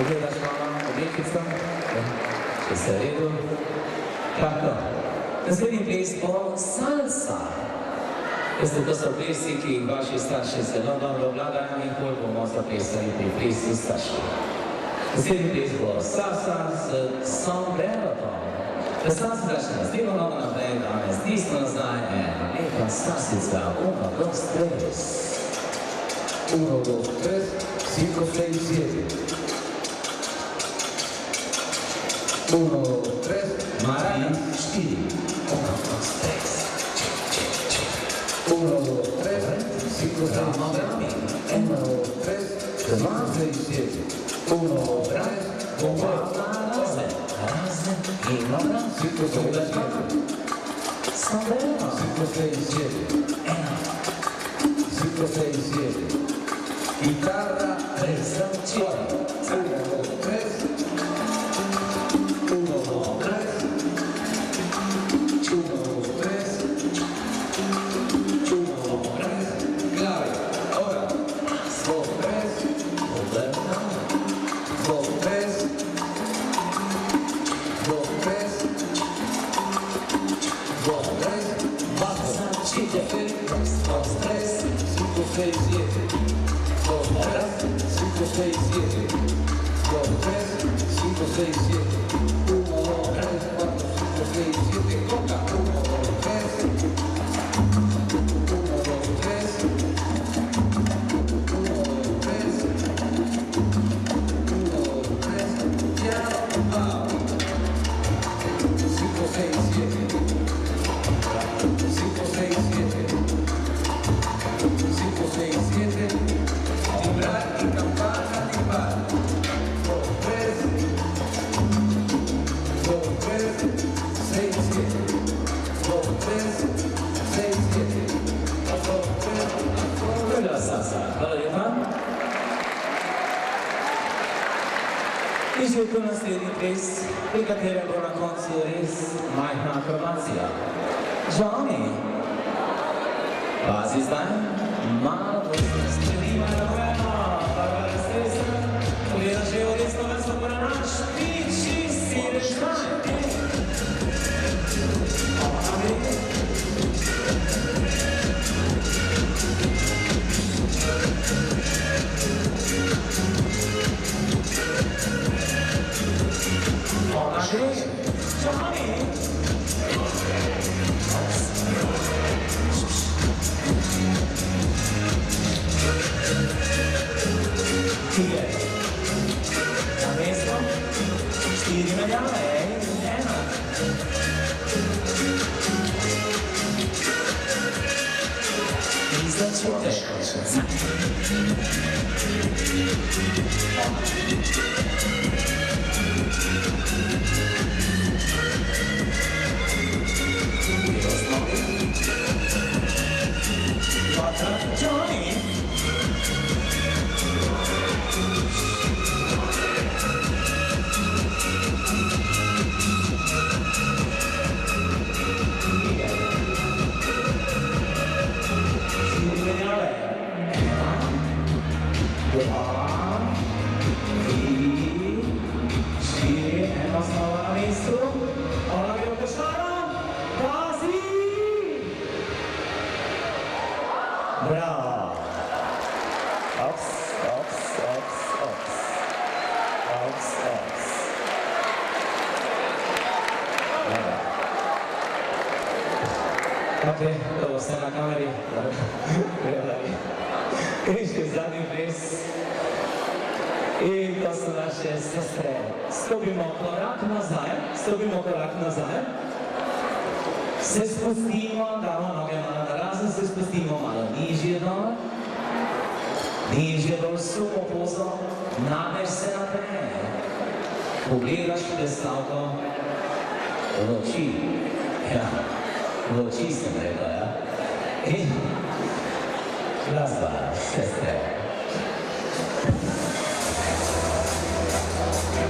Pogledaš mama, objektica, če se redu. Tako, naslednji ples bo salsa. Veste, to so plesi, ki jih vaši starši zelo dobro obvladajo in bolj bomo zaplesali pri plesi starši. Naslednji ples bo salsa z sombrerotom. Predstavljam se daš nazdelo novo naprej, danes desno nazaj, ena lepa salsica, 1, 2, 3. 1, 2, 3, 5, 6, 7. 1, 2, 3, Maraca, 4. 1, 2, 3, 5, 6, 7. 1, 2, 3, 6, 7. 1, 2, 3, bomba, razen, kilograma, 5, 6, 7. sombrero, 5, 6, 7. 5, 6, 7. Chitarra, 3, 4. 1, 2, 3. 1, 2, 3. 1, 2, 3. 1, 2, 3. Clave. Ahora. 2, 3. 2, 3. 2, 3. 2, 3. Bajo. 5, 6, 5, 6, 7. 2, 3, 5, 6, 7. 2, 3, 5, 6, 7. 1, 2, 3, 4, 5, 6, 7. Coca. 1, 2, 3. 1, 2, 3. 1, 2, 3. 1, 2, 3. Piano. Va. 5, 6, 7. 5, 6, 7. 5, 6, 7. Vibrar y campana timbal. 2, 3. 2, 3. 6, 7. 2, 3. 6, 7. 2, 3. Hvala salsa, hvala lepa. In že tu naslednji ples, pri katerem bo na koncu res majhna akrobacija. Johnny, pazi zdaj, malo bolj stvari, malo vrema, Barbara Streisand, pogleda že v resno vrsto po naš, piči si reštaj. Ona gre. Ona gre. Johnny. Tigre. Na mesto. 4 menjave, ena. In začute. Johnny. Bravo. Ops, ops, ops, ops. Ops, ops. Bravo. Ok, to bo vse na kameri. Gledali. Križke zadnji ples. In to so naše sestre. Stopimo korak nazaj. Se spustimo, damo noge malo na razen, se spustimo malo nižje dol. Nižje dol, sumo pozo, nabeš se naprej. Pogledaš plesalko v oči. Ja, v oči sem rekel, ja. In glasba, sestre.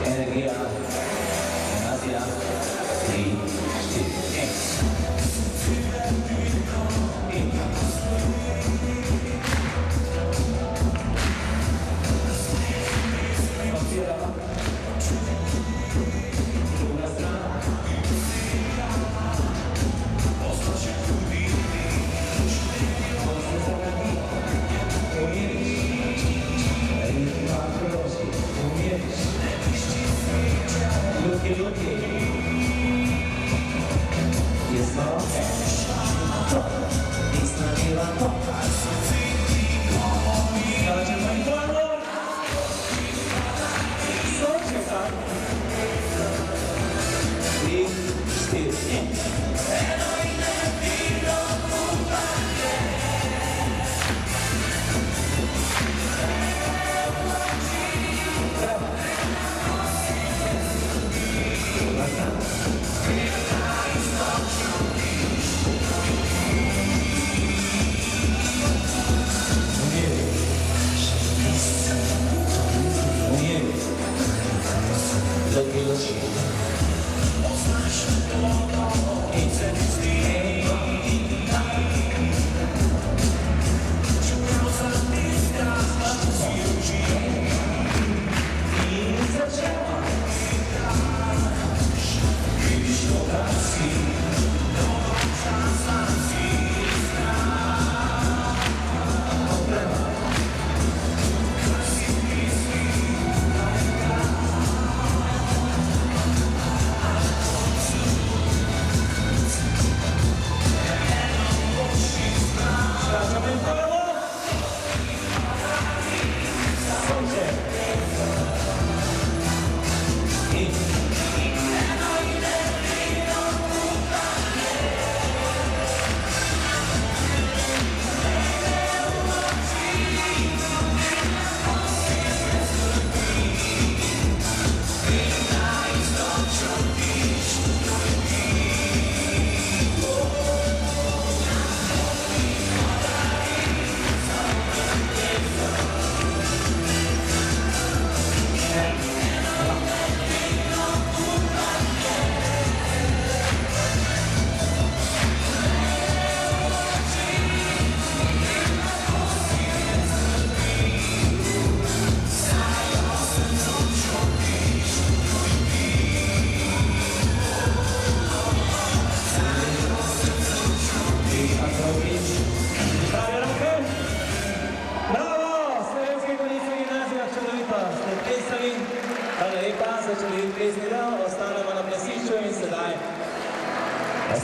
Energija, gimnazija, 3, 4, 4,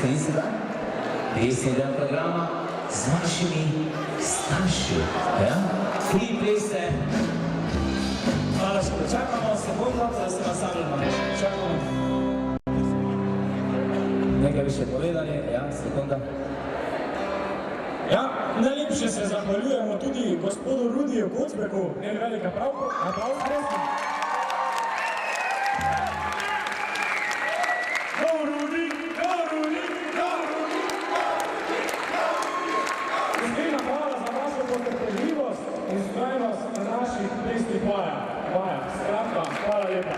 sledi sedaj? Pesni del programa z vašimi starši. Ja? Tri plese. Hvala, še počakamo sekundo, da ste nas sami malo. Čakamo. Nekaj bi še povedali, ja, sekunda. Ja, najlepše se zahvaljujemo tudi gospodu Rudiju Kocbeku, en velik aplauz prosim. Iskrena hvala za vašo potrpežljivost in vztrajnost na naših plesnih vajah. Skratka, hvala lepa.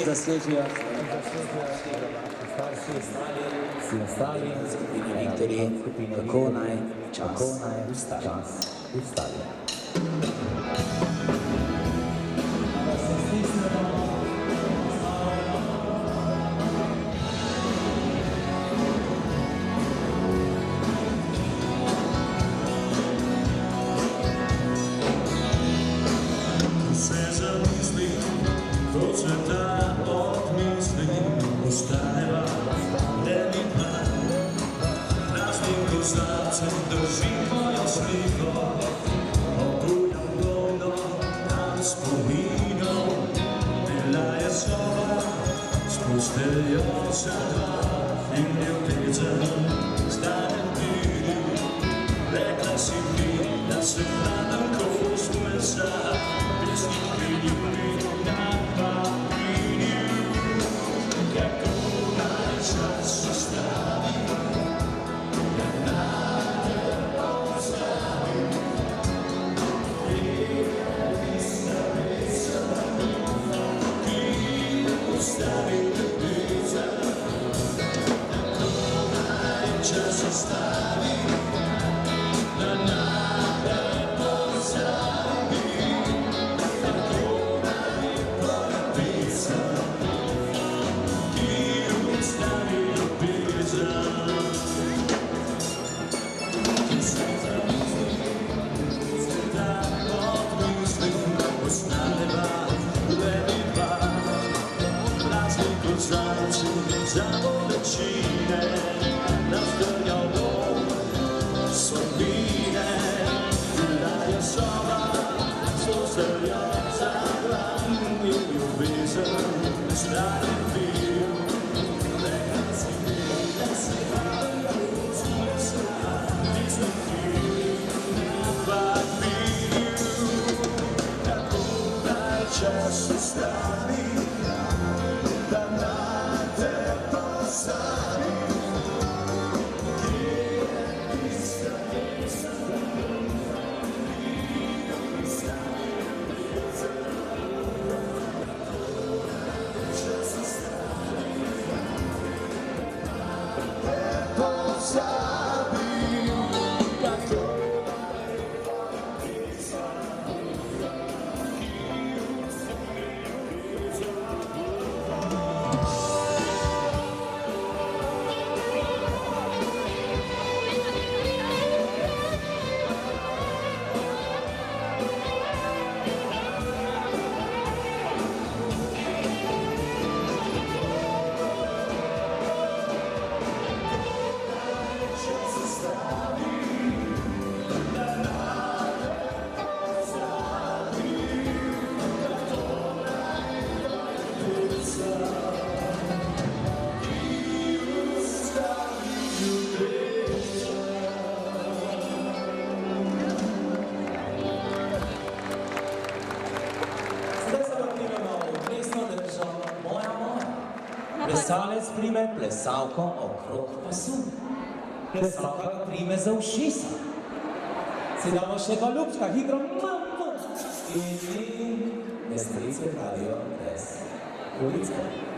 Zaslužijo starši, vsi ostali, skupini Viktorji, kako naj čas ustavi. Držim mojo sliko, Plesalec prime plesalko okrog pasu. Plesalka ga prime za ušesa. Si damo še goljubčka, hitro, mambo. In mestarice pravijo brez ulice.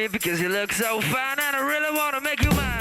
me because you look so fine and I really want to make you mine.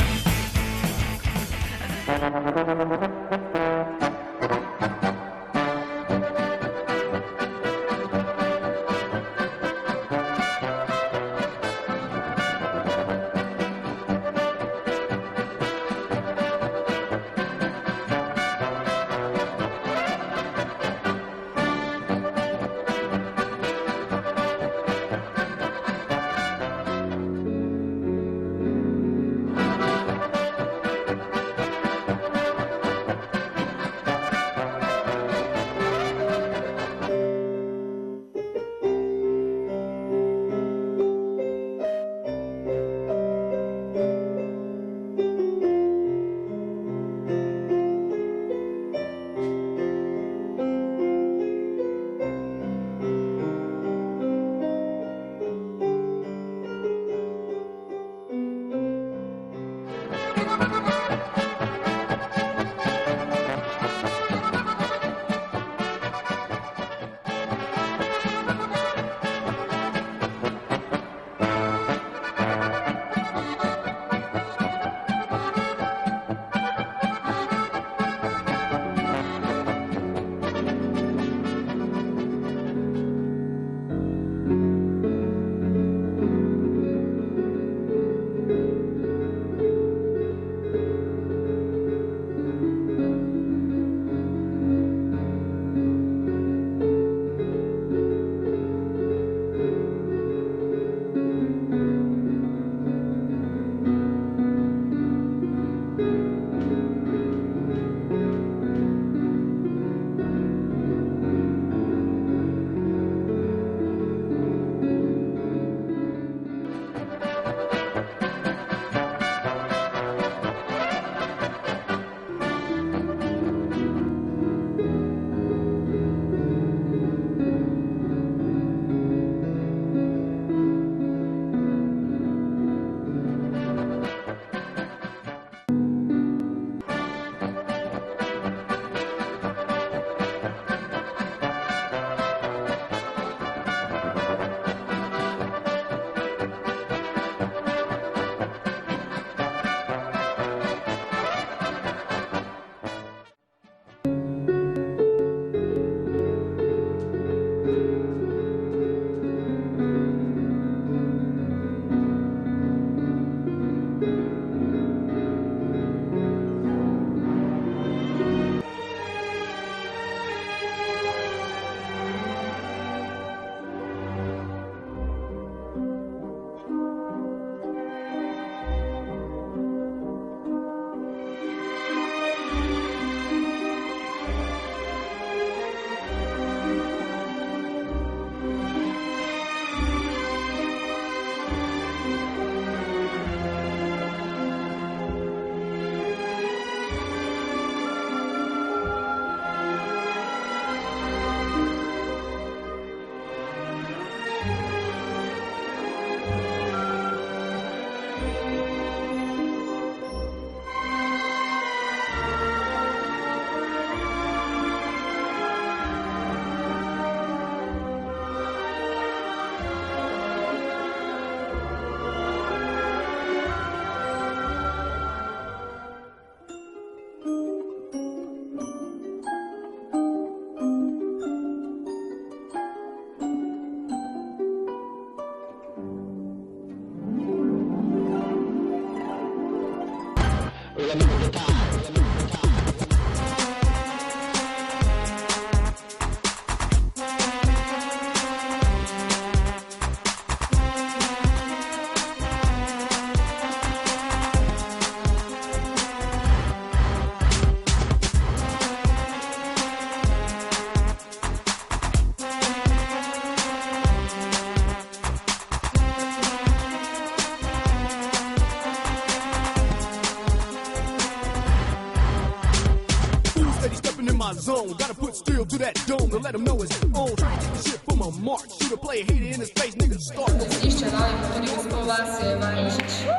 my zone. Gotta put steel to that dome to let them know it's on. Try to get the shit from a mark. Shoot a player, hate it in his face, nigga, start. Jeszcze dalej, który gospodarz Walić.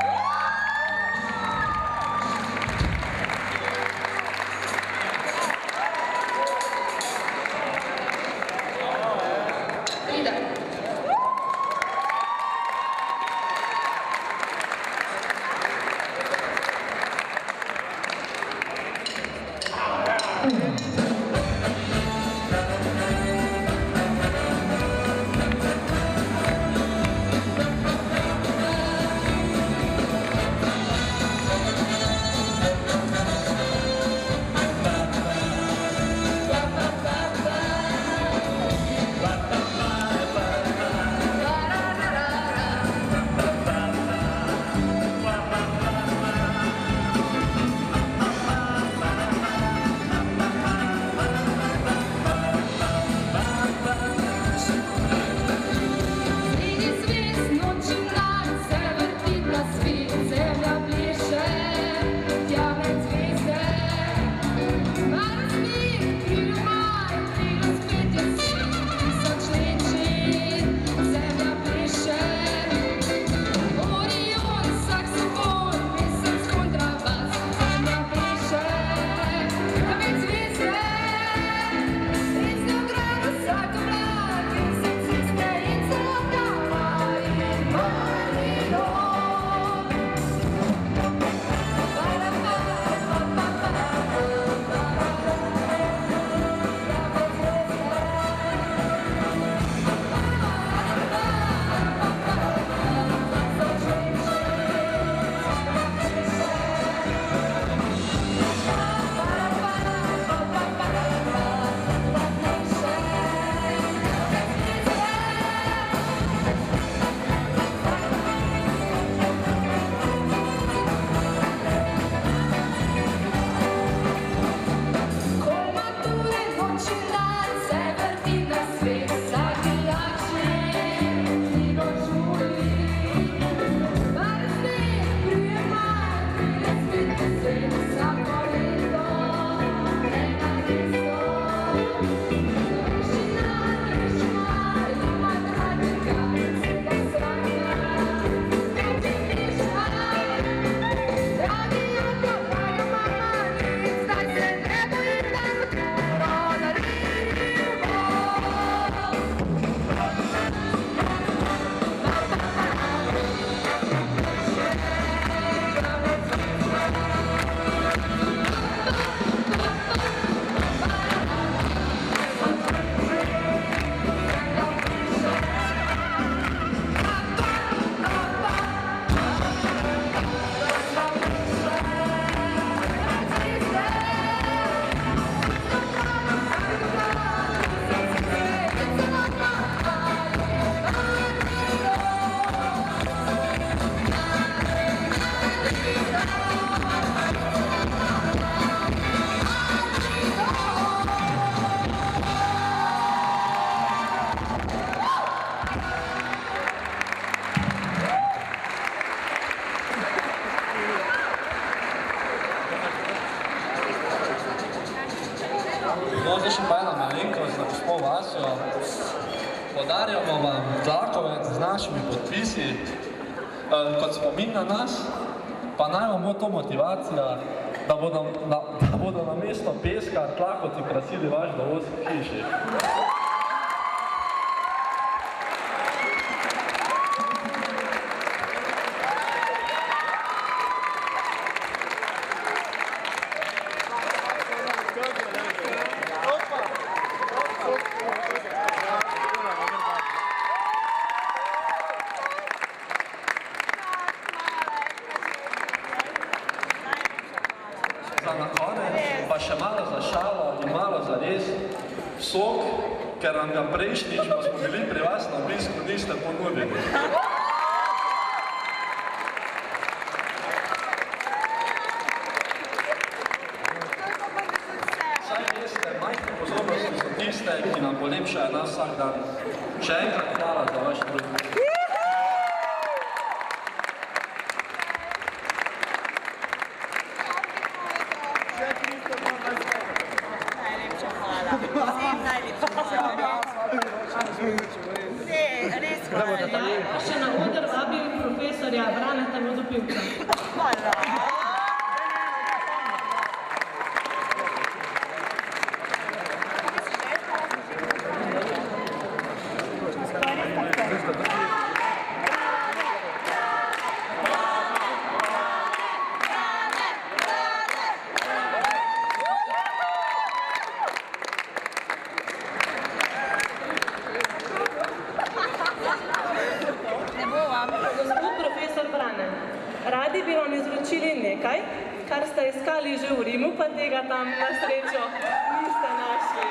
našimi podpisi. Kot spomin na nas, pa naj vam bo to motivacija, da bodo na mesto peska tlakoti krasili vaš dovoz v hiši. Za na konec, pa še malo za šalo in malo za res, sok, ker nam ga prejšnjič, ko smo bili pri vas na obisku, niste ponudili. Saj veste, majhne pozornosti so tiste, ki nam polepšajo nas vsak dan. Še enkrat hvala za vaš trud. Še na oder vabim profesorja Braneta Vodopivca. Gospod profesor Brane, radi bi vam izročili nekaj, kar ste iskali že v Rimu, pa tega tam na srečo niste našli.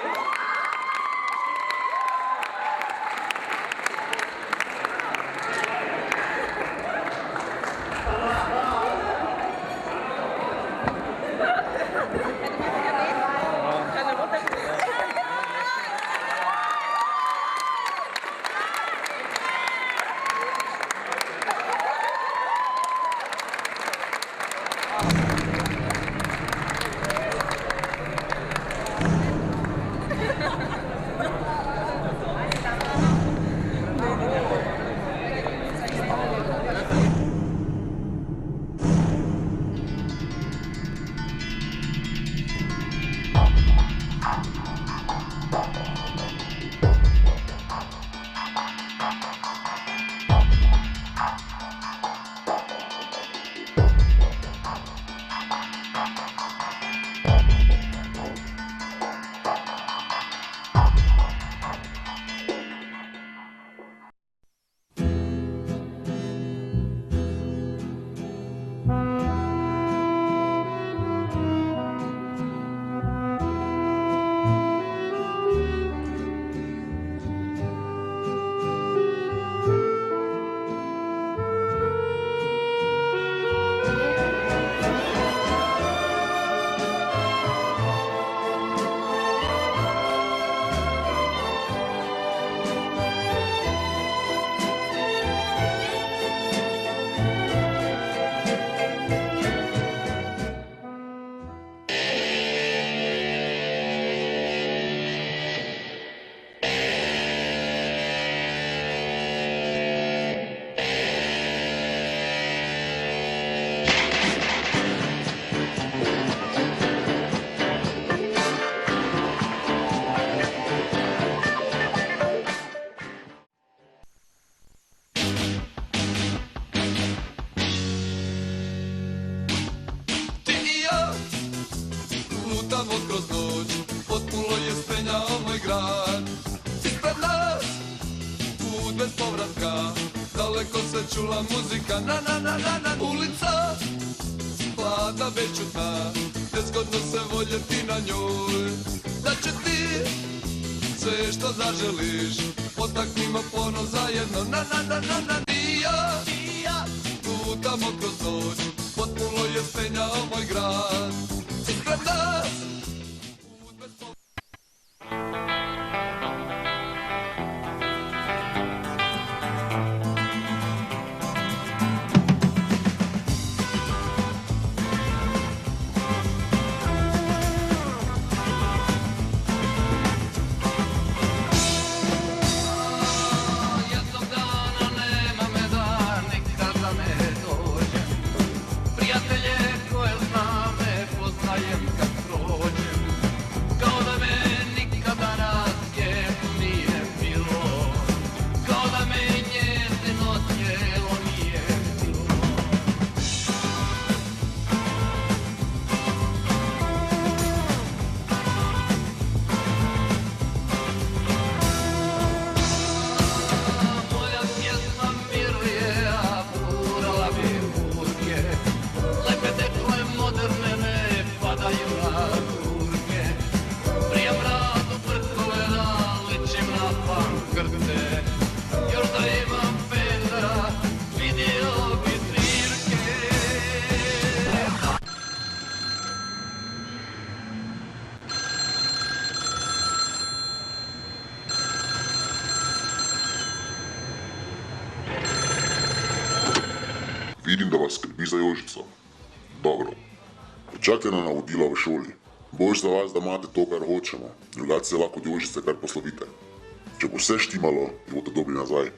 Čula muzika, na na na na na ulica, vlada već utna, nezgodno se voljeti na njoj. Da će ti sve što zaželiš, potaknimo ponos zajedno, na na na na na. I ja, lutamo kroz noć, potpuno je stenjao moj grad. Ispred nas, put bez Jednog dana ne Vidim, da vas skrbi za Jožico. Dobro. Počakajte na navodila v šoli. Boš za vas, da imate to, kar hočemo. Drugače se lahko od Jožice kar poslovite. Če bo vse štimalo, jo boste dobili nazaj.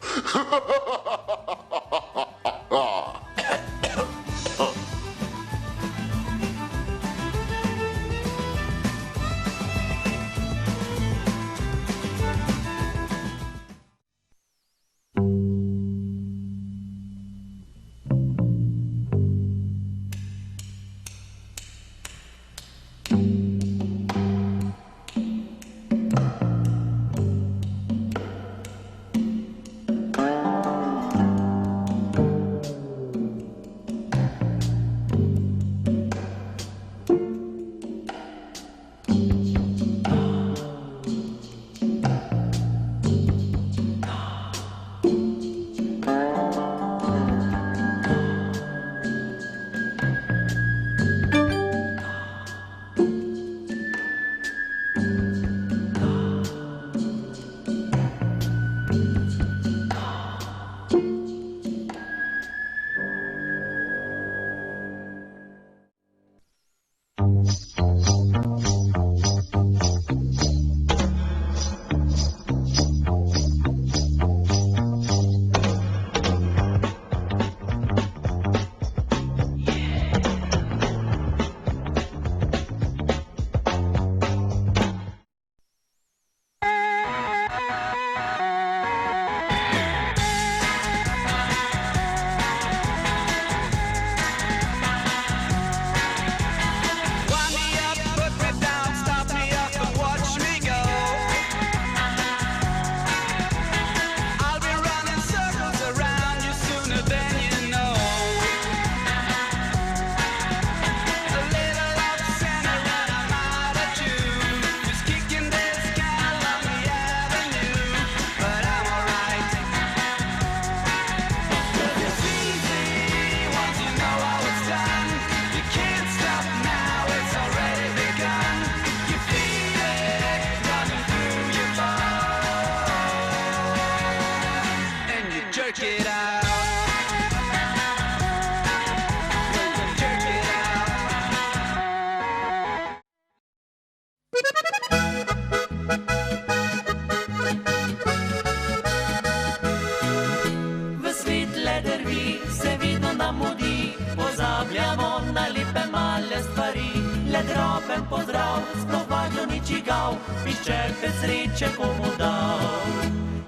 droben pozdrav, sploh važno ni čigav, pišček bez sreče komu dal.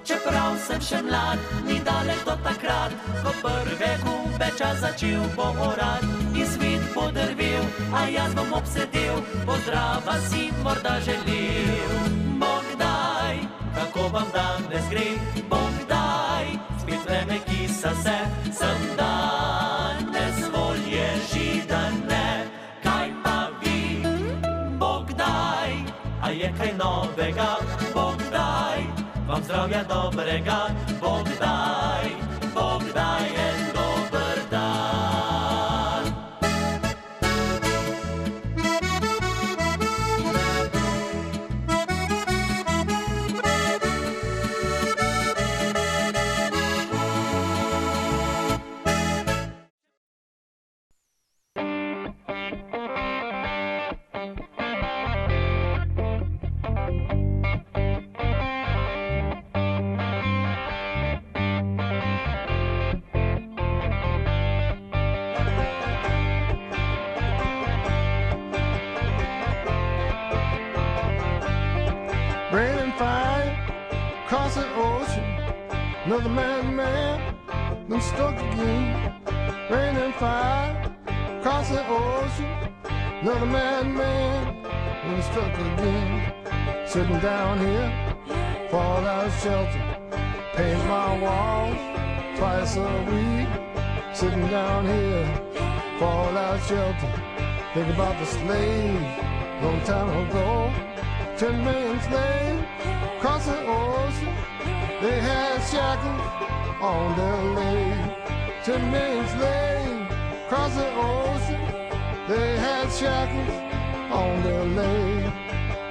Čeprav sem še mlad, ni daleč do takrat, ko prve gumbe čas začel bohorat. In svet podrvel, a jaz bom obsedel, pozdrava si morda želel. Bog daj, kako vam danes gre, Bog daj, spet vreme kisa se, sem danes volje židane. Kaj pa vi, Bog daj, a je kaj novega, Bog daj, vam zdravja dobrega, Bog daj en dober dan. Rain and fire, across the ocean, another man, been struck again. Rain and fire, across the ocean, another man, been struck again. Sitting down here, fall out of shelter, paint my walls twice a week. Sitting down here, fall out of shelter, think about the slaves, long time ago. 10 million slaves across the ocean, they had shackles on their legs. 10 million slaves across the ocean, they had shackles on their legs.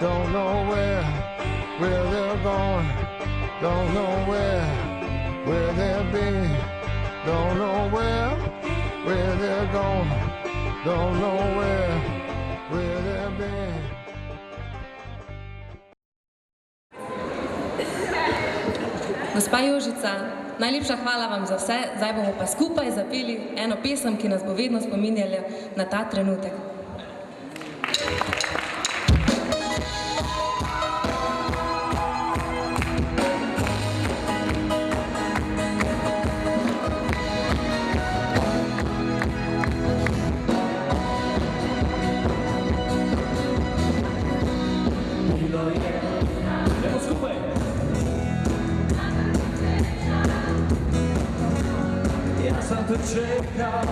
Don't know where they're going, don't know where they've been, don't know where where they're gone, don't know where they've been. Gospa Jožica, najlepša hvala vam za vse, zdaj bomo pa skupaj zapeli eno pesem, ki nas bo vedno spominjala na ta trenutek. Čekao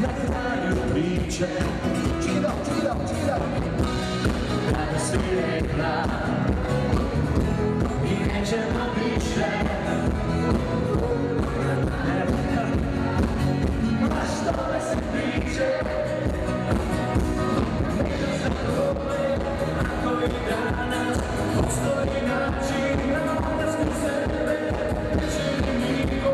na kraju priče, kada si rekla i nećemo više. A što me se tiče, neka se prove, ako i danas postoji način da smo sebe čini niko.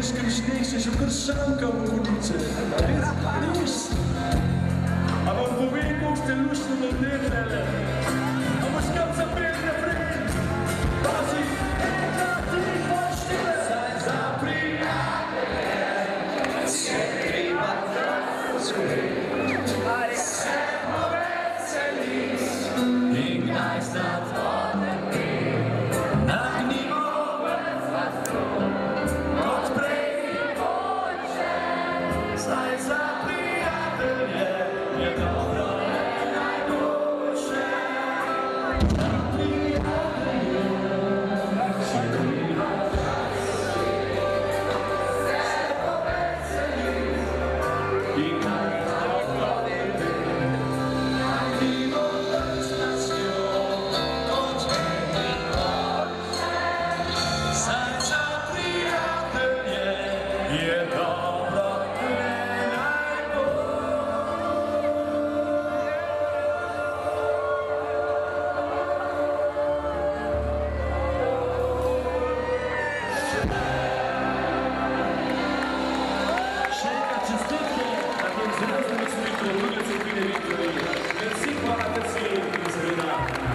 goriškem sneh se že kršanka v vodice. Res. A vam povem, koliko ste luštno nadnevnele. A boš kam zapel refren? Pazi, ena, tri, dva, štiri. Saj za prijatelje se treba skupaj. Ali se poveseli in kdaj snad odnepri. Nagnimo kot prej boče. Saj za prijatelje je dobro najboljše. Za prijatelje se treba poveseli in kdaj snad odnepri. Nagnimo vrstnostjo kot prej boče. Saj za prijatelje je dobro Še enkrat čestitke na tem zelo znamenitnem druge skupine Viktorji. Merci, hvala, merci in seveda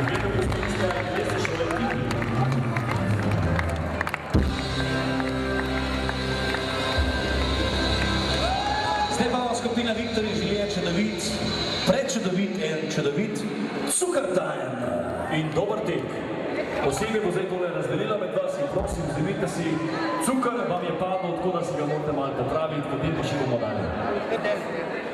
vedno gospodinstva jeste še v ekipi. Zdaj pa vam skupina Viktorji želi en čudovit, prečudovit en čudovit Cukr Time in dober tek. Posebej bo zdaj tole razdelila med vas in prosim, vzemite si cukr, vam je padlo, tako da si ga morate malo popraviti, potem pa še bomo dalje.